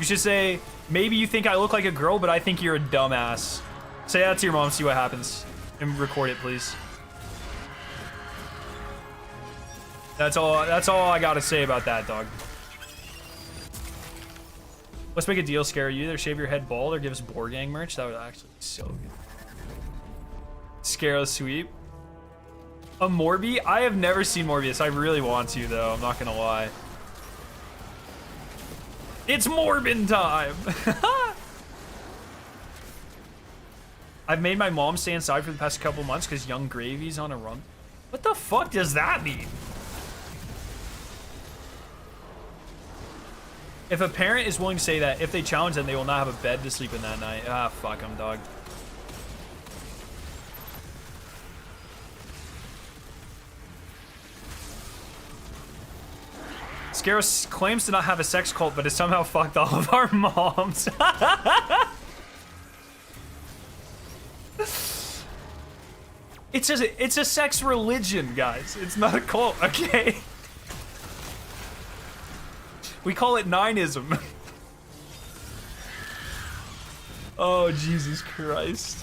You should say, maybe you think I look like a girl, but I think you're a dumbass. Say that to your mom, see what happens. And record it, please. That's all I gotta say about that, dog. Let's make a deal, Scare. You either shave your head bald or give us Board Gang merch. That would actually be so good. Scaro sweep. A Morbi? I have never seen Morbius. I really want to, though. I'm not gonna lie. It's Morbin time! I've made my mom stay inside for the past couple months because Young Gravy's on a run. What the fuck does that mean? If a parent is willing to say that, if they challenge them, they will not have a bed to sleep in that night. Ah, fuck them, dog. Scaros claims to not have a sex cult, but has somehow fucked all of our moms. It's a sex religion, guys. It's not a cult, okay? We call it nineism. Oh, Jesus Christ.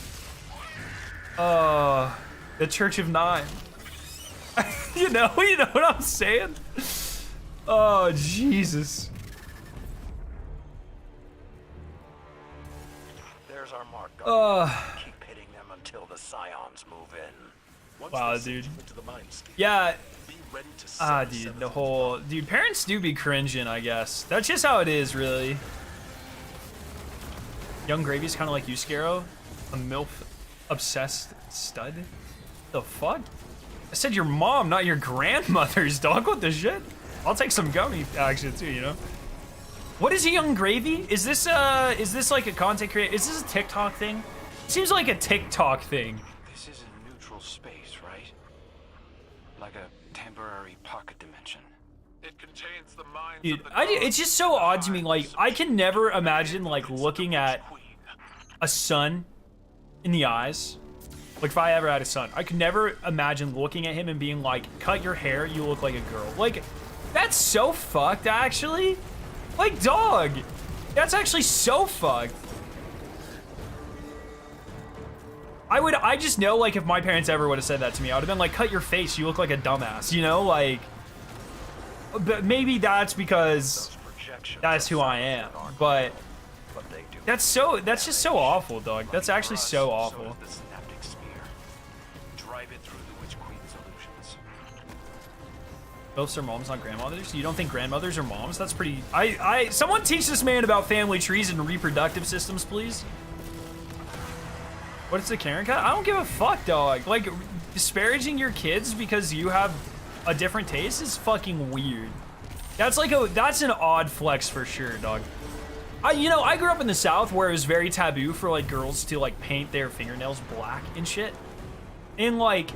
The Church of Nine. you know what I'm saying? Oh, Jesus. There's our mark. Keep hitting them until the scions move in. Once wow, they dude. into the mindscape, Yeah. be ready to Dude, the whole... Dude, parents do be cringing, I guess. That's just how it is, really. Young Gravy's kind of like you, Scaro. A MILF-obsessed stud. The fuck? I said your mom, not your grandmother's, dog. What the shit? I'll take some gummy action, too, you know? What is a Young Gravy? Is this like a content creator? Is this a TikTok thing? Seems like a TikTok thing. This is a neutral space, right? Like a temporary pocket dimension. It contains the minds Dude, of the it's just so odd to me. Like, I can never imagine, like, looking at a son in the eyes. Like, if I ever had a son, I could never imagine looking at him and being like, cut your hair, you look like a girl. Like, that's so fucked, actually. Like, dog, that's actually so fucked. I just know, like, if my parents ever would have said that to me, I would have been like, cut your face, you look like a dumbass, you know? Like, but maybe that's because that's who I am, but that's just so awful, dog. That's actually so awful. Both are moms, not grandmothers. You don't think grandmothers are moms? That's pretty... Someone teach this man about family trees and reproductive systems, please. What is the Karen cut? I don't give a fuck, dog. Like, disparaging your kids because you have a different taste is fucking weird. That's an odd flex for sure, dog. I grew up in the South where it was very taboo for, like, girls to, like, paint their fingernails black and shit. And, like,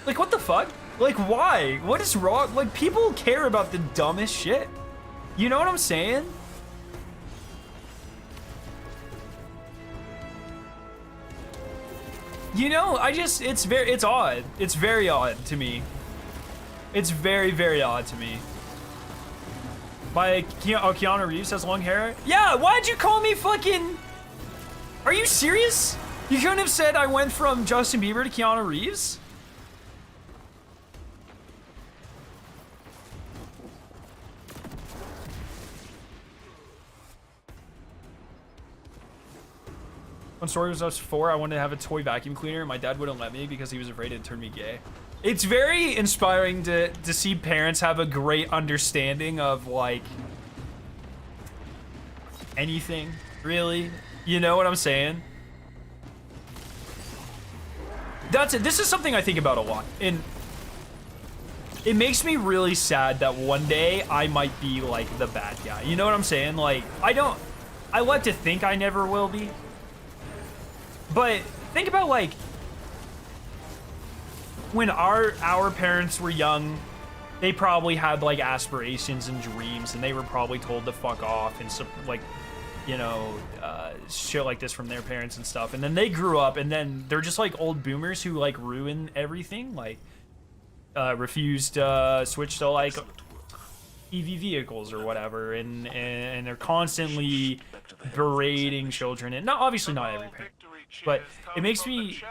what the fuck? Like, why? What is wrong? Like, people care about the dumbest shit. You know what I'm saying? You know, it's odd. It's very odd to me. It's very, very odd to me. Keanu Reeves has long hair? Yeah, why'd you call me fucking... Are you serious? You couldn't have said I went from Justin Bieber to Keanu Reeves? When Story was I was 4, I wanted to have a toy vacuum cleaner. My dad wouldn't let me because he was afraid it'd turn me gay. It's very inspiring to see parents have a great understanding of, like, anything, really. You know what I'm saying? That's it. This is something I think about a lot. And it makes me really sad that one day I might be, like, the bad guy. You know what I'm saying? Like, I like to think I never will be. But think about, like, when our parents were young, they probably had, like, aspirations and dreams, and they were probably told to fuck off and, like, you know, shit like this from their parents and stuff. And then they grew up, and then they're just, like, old boomers who, like, ruin everything, like, refused to switch to, like, EV vehicles or whatever, and they're constantly berating children. And obviously not every parent. But it makes me,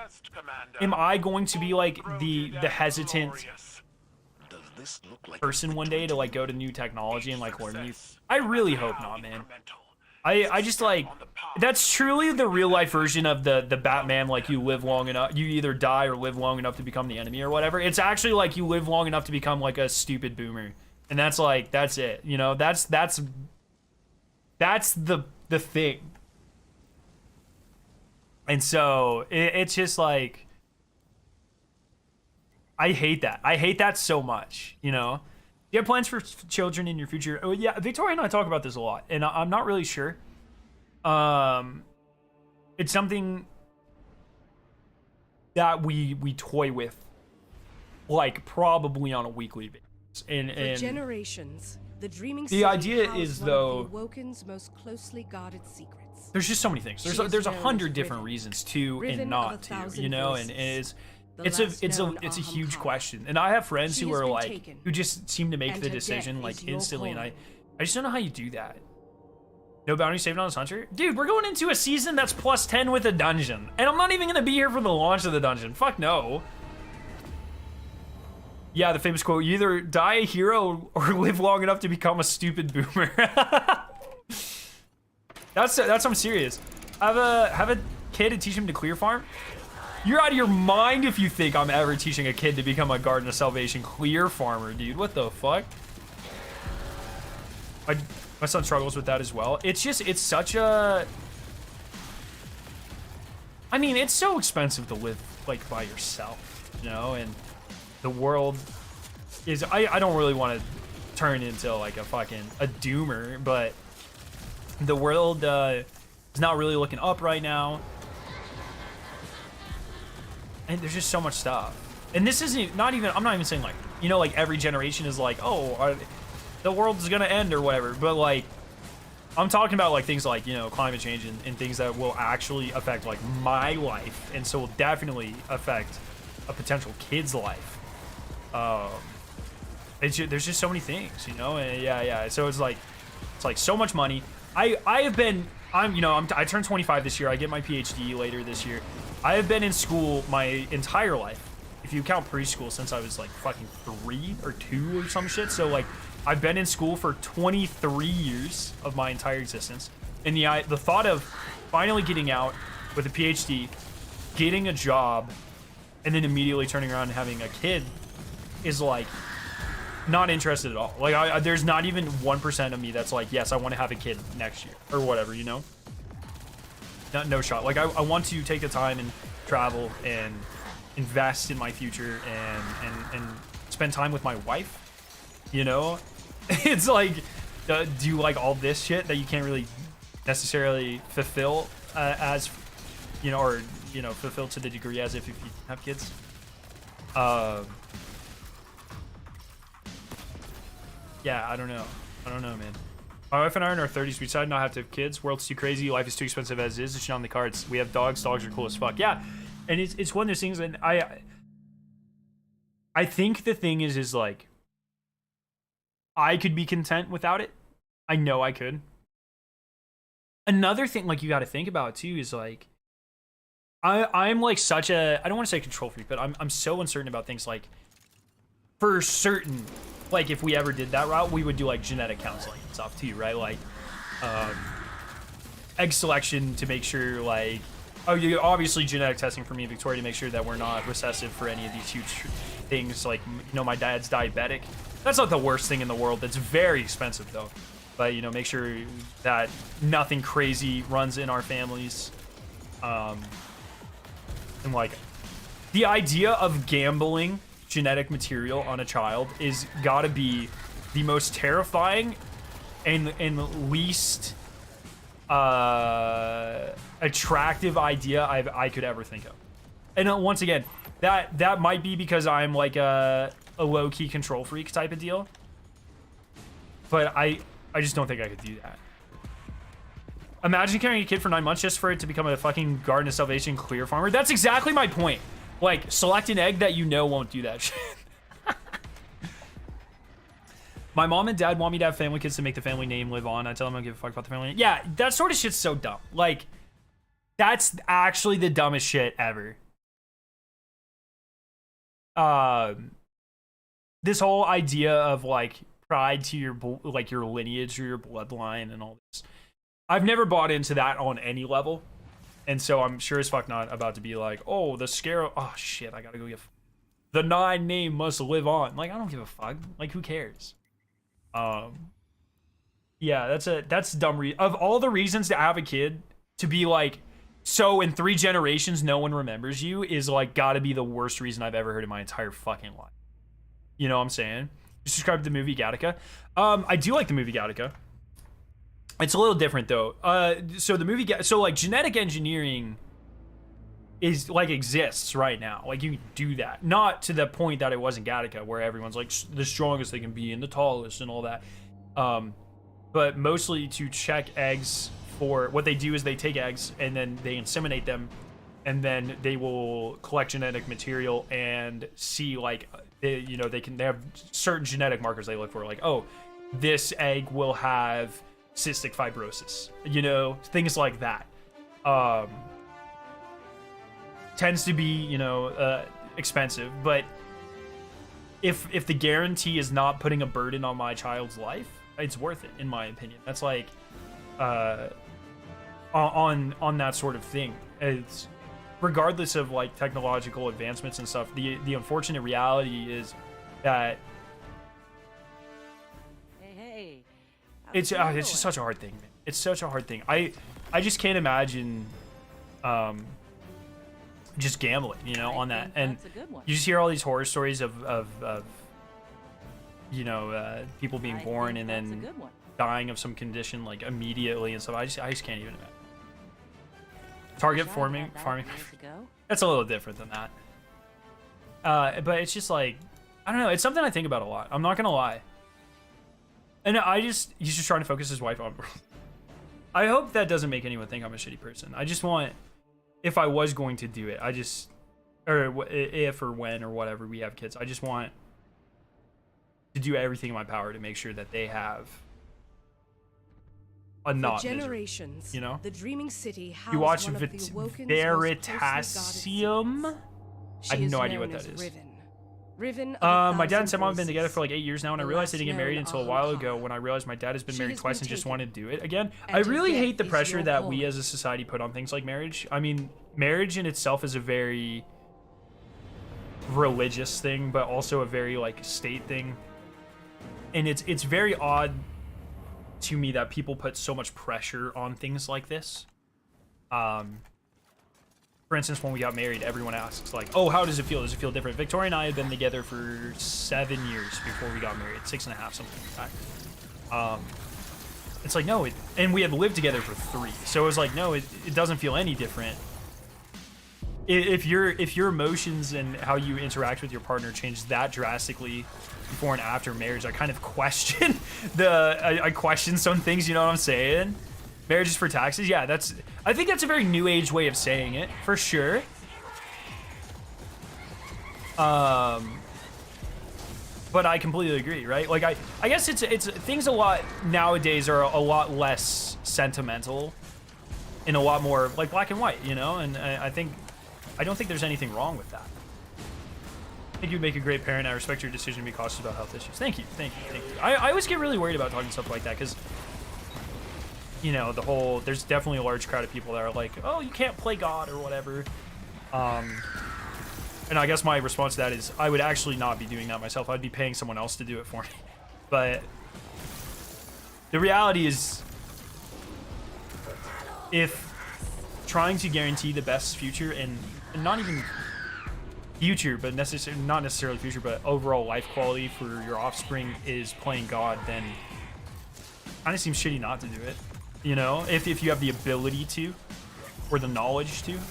am I going to be like the hesitant person one day to like go to new technology and like learn new? I really hope not, man. I just like, that's truly the real life version of the Batman, like you live long enough, you either die or live long enough to become the enemy or whatever. It's actually like you live long enough to become like a stupid boomer. And that's like, that's it, you know, that's the thing. And so it's just like, I hate that. I hate that so much, you know? Do you have plans for children in your future? Oh, yeah, Victoria and I talk about this a lot, and I'm not really sure. It's something that we toy with, like, probably on a weekly basis. And for generations, the dreaming the idea is, though, Woken's most closely guarded secrets. There's just so many things. There's 100 different reasons to and not to, you know, and it's a huge question. And I have friends who are like, who just seem to make the decision like instantly, and I just don't know how you do that. No bounty saved on this hunter? Dude, we're going into a season that's +10 with a dungeon, and I'm not even gonna be here for the launch of the dungeon. Fuck no. Yeah, the famous quote, you either die a hero or live long enough to become a stupid boomer. That's I'm serious. Have a kid and teach him to clear farm? You're out of your mind if you think I'm ever teaching a kid to become a Garden of Salvation clear farmer, dude. What the fuck? My son struggles with that as well. It's just, it's such a... I mean, it's so expensive to live, like, by yourself, you know? And the world is... I don't really want to turn into, like, a doomer, but... The world is not really looking up right now. And there's just so much stuff. And this isn't, I'm not even saying like, you know, like every generation is like, oh, the world's gonna end or whatever. But like, I'm talking about like things like, you know, climate change and things that will actually affect like my life. And so will definitely affect a potential kid's life. There's just so many things, you know? And yeah. So it's like so much money. I turned 25 this year. I get my PhD later this year. I have been in school my entire life, if you count preschool, since I was like fucking 3 or 2 or some shit. So like, I've been in school for 23 years of my entire existence. And the thought of finally getting out with a PhD, getting a job, and then immediately turning around and having a kid is like, not interested at all. Like, there's not even 1% of me that's like, yes, I want to have a kid next year or whatever, you know? No shot. Like, I want to take the time and travel and invest in my future and spend time with my wife, you know? It's like, do you like all this shit that you can't really necessarily fulfill as, you know, or, you know, fulfill to the degree as if you have kids? Yeah, I don't know, man. My wife and I are in our 30s. We decided not to have kids. World's too crazy. Life is too expensive as is. It's not on the cards. We have dogs. Dogs are cool as fuck. Yeah, And it's one of those things, and I think the thing is like, I could be content without it. I know I could. Another thing, like, you got to think about too is like, I'm like such a, I don't want to say control freak, but I'm so uncertain about things. Like, for certain, like, if we ever did that route, we would do like genetic counseling and stuff too, right? Like, egg selection to make sure, like, oh, you obviously genetic testing for me and Victoria to make sure that we're not recessive for any of these huge things. Like, you know, my dad's diabetic. That's not the worst thing in the world. That's very expensive though. But, you know, make sure that nothing crazy runs in our families. And like, the idea of gambling genetic material on a child is gotta be the most terrifying and least attractive idea I could ever think of. And once again, that might be because I'm like a low-key control freak type of deal, but I just don't think I could do that. Imagine carrying a kid for 9 months just for it to become a fucking Garden of Salvation clear farmer. That's exactly my point. Like, select an egg that you know won't do that shit. My mom and dad want me to have family kids to make the family name live on. I tell them I don't give a fuck about the family name. Yeah, that sort of shit's so dumb. Like, that's actually the dumbest shit ever. This whole idea of like pride to your your lineage or your bloodline and all this. I've never bought into that on any level. And so I'm sure as fuck not about to be like, oh, the Scarab. Oh shit, I gotta go get the 9 name must live on. Like, I don't give a fuck. Like, who cares? Yeah, that's dumb. Of all the reasons to have a kid, to be like, so in 3 generations no one remembers you, is like gotta be the worst reason I've ever heard in my entire fucking life. You know what I'm saying? You subscribe to the movie Gattaca. I do like the movie Gattaca. It's a little different though. So the movie, so like genetic engineering is like exists right now. Like, you can do that, not to the point that it was in Gattaca where everyone's like the strongest they can be and the tallest and all that. But mostly to check eggs for what they do is they take eggs and then they inseminate them, and then they will collect genetic material and see like, they have certain genetic markers they look for. Like, oh, this egg will have cystic fibrosis, you know, things like that. Tends to be, you know, expensive, but if the guarantee is not putting a burden on my child's life, it's worth it, in my opinion. That's like on that sort of thing. It's regardless of like technological advancements and stuff. The unfortunate reality is that it's just such a hard thing, man. It's such a hard thing. I just can't imagine just gambling, you know, on that. And you just hear all these horror stories of you know, people being born and then dying of some condition like immediately and stuff. I just can't even imagine. Target farming. That's a little different than that. But it's just like, I don't know. It's something I think about a lot. I'm not gonna lie. And he's just trying to focus his wife on. I hope that doesn't make anyone think I'm a shitty person. I just want, if I was going to do it, or if or when or whatever we have kids, I just want to do everything in my power to make sure that they have a not generations, misery, you know? The Dreaming City you watch one Veritasium? I have no idea what that is. Riven my dad and stepmom have been together for like 8 years now, and I realized they didn't get married until a while ago when I realized my dad has been married twice and just wanted to do it again. I really hate the pressure that we as a society put on things like marriage. I mean, marriage in itself is a very religious thing, but also a very like state thing. And it's very odd to me that people put so much pressure on things like this. For instance, when we got married, everyone asks like, oh, how does it feel? Does it feel different? Victoria and I had been together for 7 years before we got married, 6.5, something like that. It's like, no, and we had lived together for 3. So it was like, no, it doesn't feel any different. If your emotions and how you interact with your partner change that drastically before and after marriage, I kind of question I question some things, you know what I'm saying? Marriage is for taxes. Yeah, I think that's a very new age way of saying it, for sure. But I completely agree, right? Like I guess it's things a lot nowadays are a lot less sentimental and a lot more like black and white, you know? And I don't think there's anything wrong with that. I think you'd make a great parent. I respect your decision to be cautious about health issues. Thank you. I always get really worried about talking stuff like that because, you know, there's definitely a large crowd of people that are like, oh, you can't play God or whatever. And I guess my response to that is I would actually not be doing that myself. I'd be paying someone else to do it for me. But the reality is, if trying to guarantee the best future and not even future, but not necessarily future, but overall life quality for your offspring is playing God, then it kind of seems shitty not to do it. You know, if you have the ability to, or the knowledge to, you know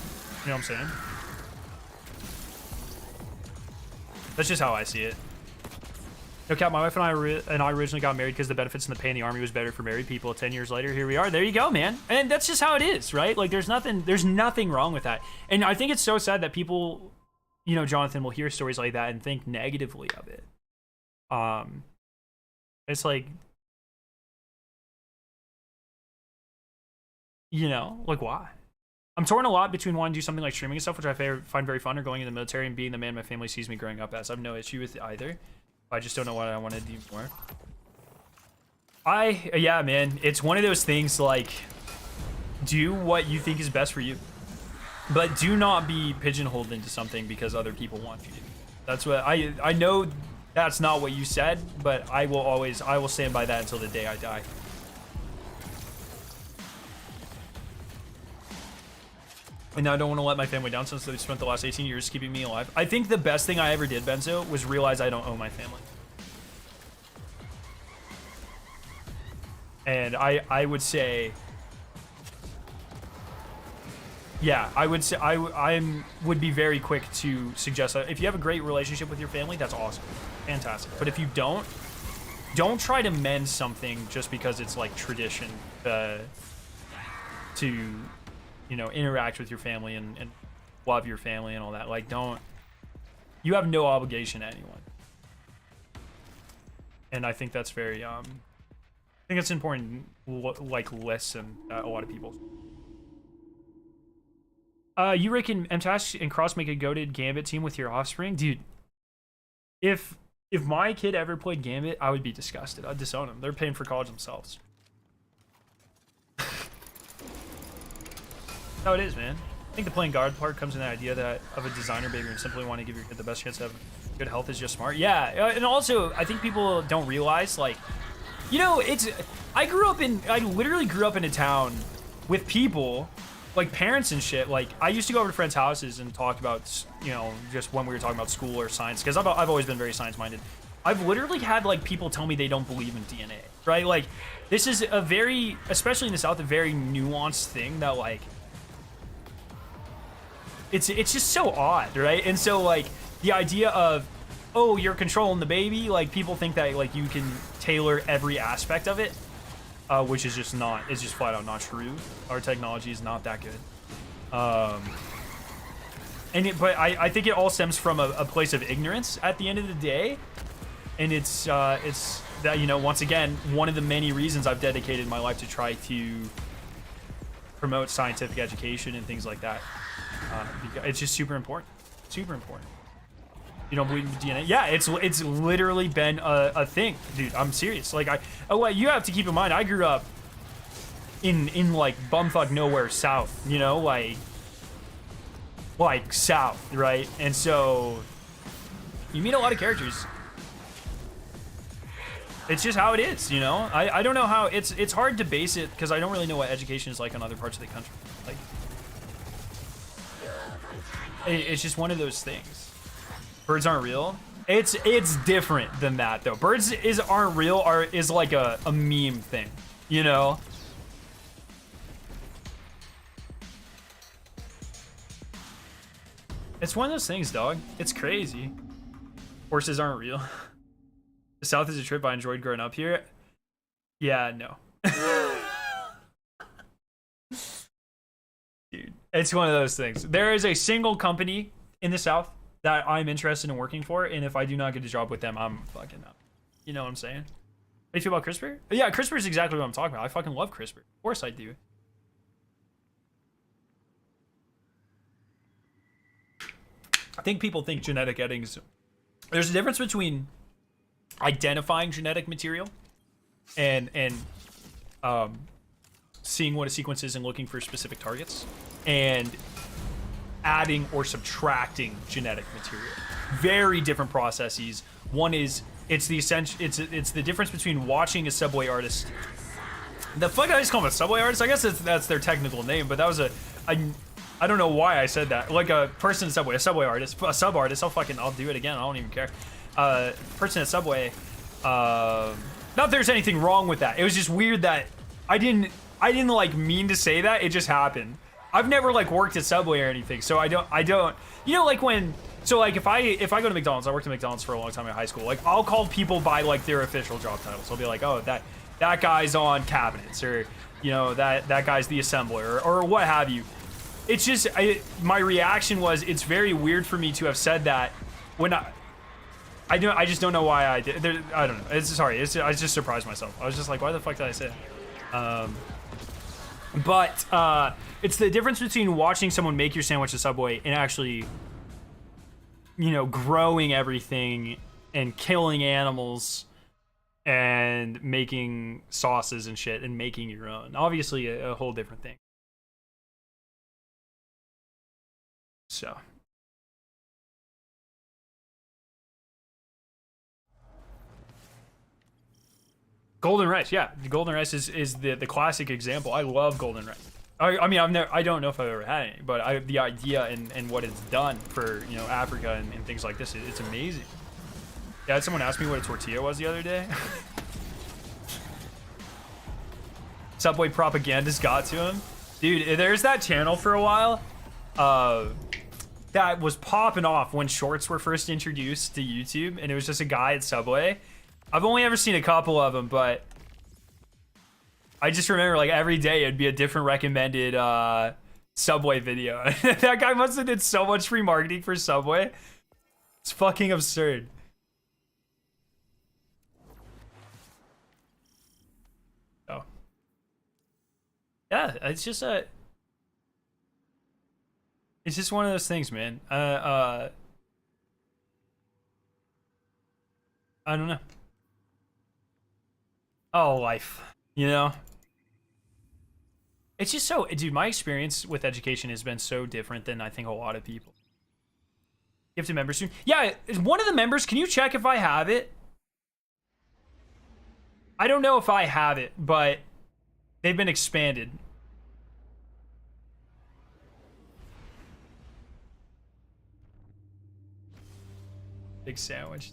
what I'm saying? That's just how I see it. No cap, my wife and I originally got married because the benefits and the pay in the army was better for married people. 10 years later, here we are. There you go, man. And that's just how it is, right? Like, there's nothing wrong with that. And I think it's so sad that people, you know, Jonathan, will hear stories like that and think negatively of it. It's like, you know, like, why? I'm torn a lot between wanting to do something like streaming and stuff, which I find very fun, or going in the military and being the man my family sees me growing up as. I have no issue with either. I just don't know what I want to do more. Yeah, man, it's one of those things, like, do what you think is best for you, but do not be pigeonholed into something because other people want you to. That's what I know. That's not what you said, but I will stand by that until the day I die. And now I don't want to let my family down since they've spent the last 18 years keeping me alive. I think the best thing I ever did, Benzo, was realize I don't owe my family. And I would say, yeah, I would say I would be very quick to suggest that if you have a great relationship with your family, that's awesome, fantastic. But if you don't try to mend something just because it's like tradition to, you know, interact with your family and love your family and all that. Like, you have no obligation to anyone. And I think that's very, I think it's important, like, lesson that a lot of people. You reckon MTash and Cross make a goated Gambit team with your offspring? Dude, if my kid ever played Gambit, I would be disgusted. I'd disown them. They're paying for college themselves. How it is, man. I think the playing guard part comes in the idea that of a designer baby and simply want to give your kid the best chance to have good health is just smart. Yeah, and also I think people don't realize, like, you know, I literally grew up in a town with people, like parents and shit. Like, I used to go over to friends' houses and talk about, you know, just when we were talking about school or science, because I've always been very science minded. I've literally had like people tell me they don't believe in DNA, right? Like, this is a very, especially in the South, a very nuanced thing that, like, it's just so odd, right? And so, like, the idea of, oh, you're controlling the baby, like, people think that, like, you can tailor every aspect of it, which is just not, it's just flat out not true. Our technology is not that good. But I think it all stems from a place of ignorance at the end of the day. And it's that, you know, once again, one of the many reasons I've dedicated my life to try to promote scientific education and things like that. It's just super important. Super important. You don't believe in DNA? Yeah, it's literally been a thing, dude. I'm serious. Like, you have to keep in mind, I grew up in like bumfuck nowhere South, you know, like South, right? And so you meet a lot of characters. It's just how it is, you know. I don't know how it's hard to base it because I don't really know what education is like in other parts of the country. Like, it's just one of those things. Birds aren't real. It's different than that though. Birds aren't real is like a meme thing, you know. It's one of those things, dog. It's crazy. Horses aren't real. The South is a trip I enjoyed growing up here. Yeah, no. Dude, it's one of those things. There is a single company in the South that I'm interested in working for, and if I do not get a job with them, I'm fucking up. You know what I'm saying? How do you feel about CRISPR? Yeah, CRISPR is exactly what I'm talking about. I fucking love CRISPR. Of course I do. I think people think genetic editing is... There's a difference between identifying genetic material and seeing what a sequence is and looking for specific targets, and adding or subtracting genetic material. Very different processes. One is it's the difference between watching a Subway artist. The fuck did I just call him a Subway artist? I guess that's their technical name, but that was I don't know why I said that. Like a person in Subway, a Subway artist, a sub artist. I'll do it again. I don't even care. Person at Subway. Not that there's anything wrong with that. It was just weird that I didn't like mean to say that. It just happened. I've never like worked at Subway or anything, so I don't. You know, like when. So like if I go to McDonald's, I worked at McDonald's for a long time in high school. Like I'll call people by like their official job titles. I'll be like, oh, that guy's on cabinets, or you know that guy's the assembler, or what have you. It's just my reaction was it's very weird for me to have said that when I just don't know why I did. I don't know. I just surprised myself. I was just like, why the fuck did I say that? But it's the difference between watching someone make your sandwich at Subway and actually, you know, growing everything and killing animals and making sauces and shit and making your own. Obviously a whole different thing. So. Golden rice, yeah. The golden rice is the classic example. I love golden rice. I mean, I don't know if I've ever had any, but the idea and what it's done for, you know, Africa and things like this, it's amazing. Yeah, had someone ask me what a tortilla was the other day. Subway propagandist got to him. Dude, there's that channel for a while that was popping off when shorts were first introduced to YouTube, and it was just a guy at Subway. I've only ever seen a couple of them, but I just remember like every day it'd be a different recommended Subway video. That guy must have did so much free marketing for Subway. It's fucking absurd. Oh. Yeah, it's just one of those things, man. I don't know. Oh, life. You know? It's just so... Dude, my experience with education has been so different than I think a lot of people. Gifted members soon. Yeah, one of the members, can you check if I have it? I don't know if I have it, but they've been expanded. Big sandwich.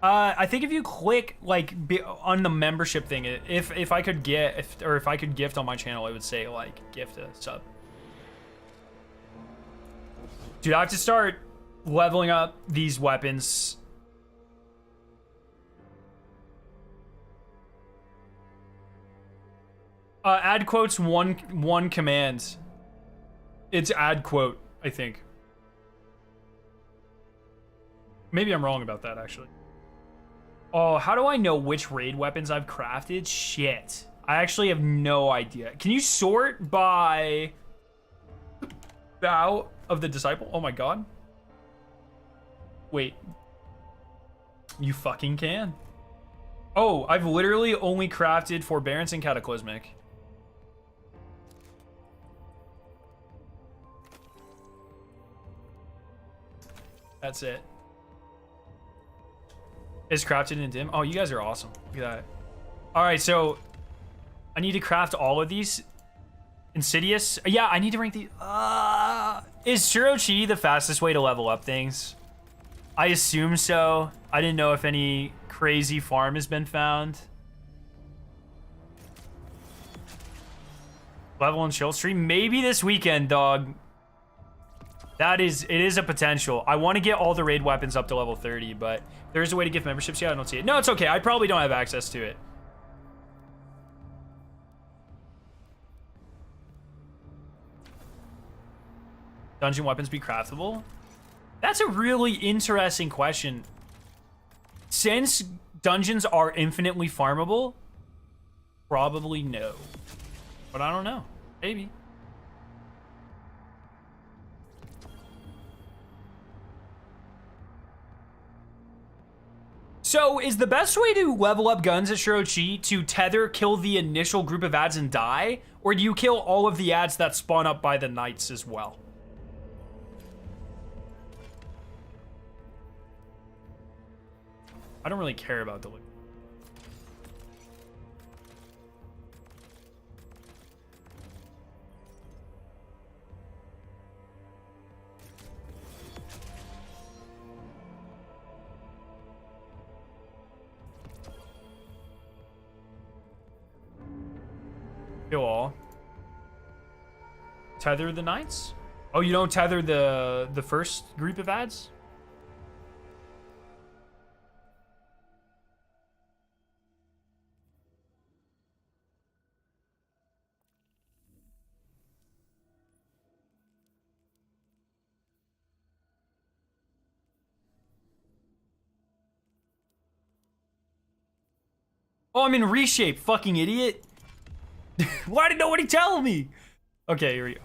I think if you click like on the membership thing, if I could if I could gift on my channel, it would say like gift a sub. Dude, I have to start leveling up these weapons. Add quotes one command. It's add quote, I think. Maybe I'm wrong about that actually. Oh, how do I know which raid weapons I've crafted? Shit. I actually have no idea. Can you sort by bow of the disciple? Oh my god. Wait. You fucking can. Oh, I've literally only crafted forbearance and cataclysmic. That's it. Is crafted in dim. Oh, you guys are awesome. Look at that. All right, so I need to craft all of these. Insidious. Yeah, I need to rank the. Is Shuro Chi the fastest way to level up things? I assume so. I didn't know if any crazy farm has been found. Level and chill stream. Maybe this weekend, dog. It is a potential. I want to get all the raid weapons up to level 30, but there's a way to give memberships. Yeah, I don't see it. No, it's okay. I probably don't have access to it. dungeon weapons be craftable? That's a really interesting question. Since dungeons are infinitely farmable, probably no. But I don't know. Maybe. So, is the best way to level up guns at Shirochi to kill the initial group of ads and die? Or do you kill all of the ads that spawn up by the knights as well? I don't really care about the loot. Kill all. Tether the knights? Oh, you don't tether the first group of ads? Oh, I'm in reshape, fucking idiot. Why did nobody tell me? Okay, here we go.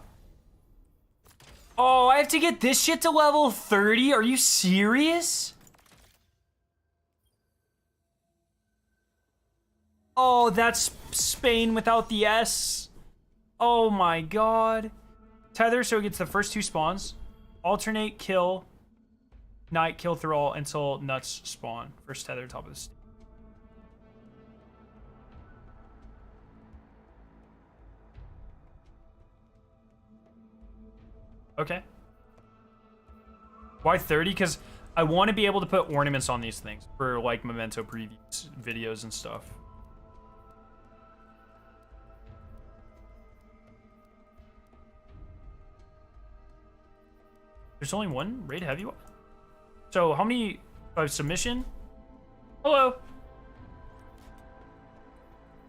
Oh, I have to get this shit to level 30? Are you serious? Oh, that's Spain without the S. Oh my god. Tether, so it gets the first 2 spawns. Alternate kill. Night kill through all until nuts spawn. First tether, top of the stage. Okay. Why 30? Because I want to be able to put ornaments on these things for like memento previews, videos and stuff. There's only one raid heavy one? So how many submission? Hello.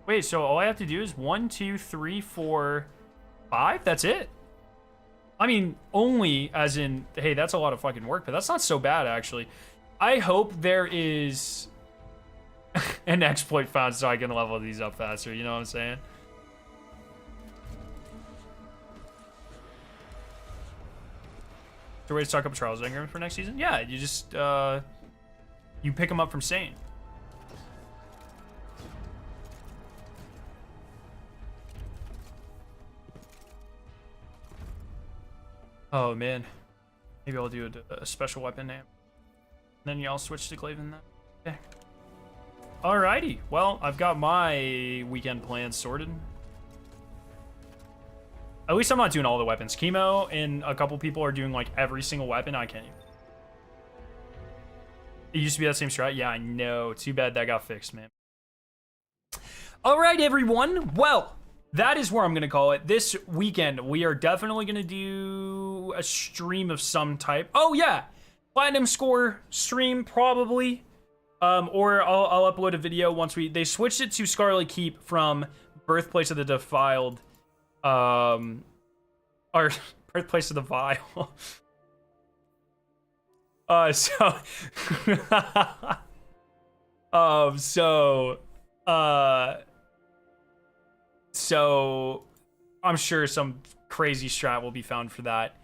Wait, so all I have to do is 1, 2, 3, 4, 5? That's it? I mean, only as in, hey, that's a lot of fucking work, but that's not so bad, actually. I hope there is an exploit found so I can level these up faster, you know what I'm saying? So, way to stock up trials engrams for next season? Yeah, you just, you pick them up from Sane. Oh man, maybe I'll do a special weapon name. Then y'all switch to Glaven then. Okay. Alrighty, well, I've got my weekend plans sorted. At least I'm not doing all the weapons. Chemo and a couple people are doing like every single weapon. I can't even. It used to be that same strat. Yeah, I know. Too bad that got fixed, man. All right, everyone. Well, that is where I'm going to call it. This weekend, we are definitely going to do a stream of some type. Oh, yeah. Platinum score stream, probably. Or I'll upload a video once they switched it to Scarlet Keep from Birthplace of the Defiled. Or Birthplace of the Vile. So I'm sure some crazy strat will be found for that.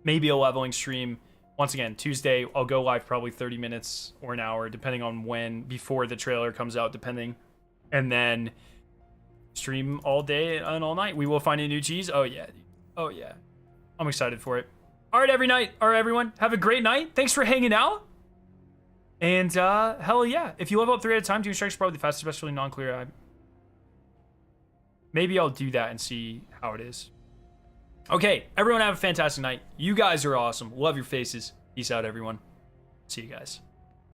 Maybe a leveling stream. Once again, Tuesday, I'll go live probably 30 minutes or an hour, depending on when, before the trailer comes out, depending. And then stream all day and all night. We will find a new cheese. Oh, yeah. Oh, yeah. I'm excited for it. All right, everyone. Have a great night. Thanks for hanging out. And, hell yeah. If you level up 3 at a time, 2 strikes probably the fastest, especially non-clear. Maybe I'll do that and see how it is. Okay, everyone have a fantastic night. You guys are awesome. Love your faces. Peace out, everyone. See you guys.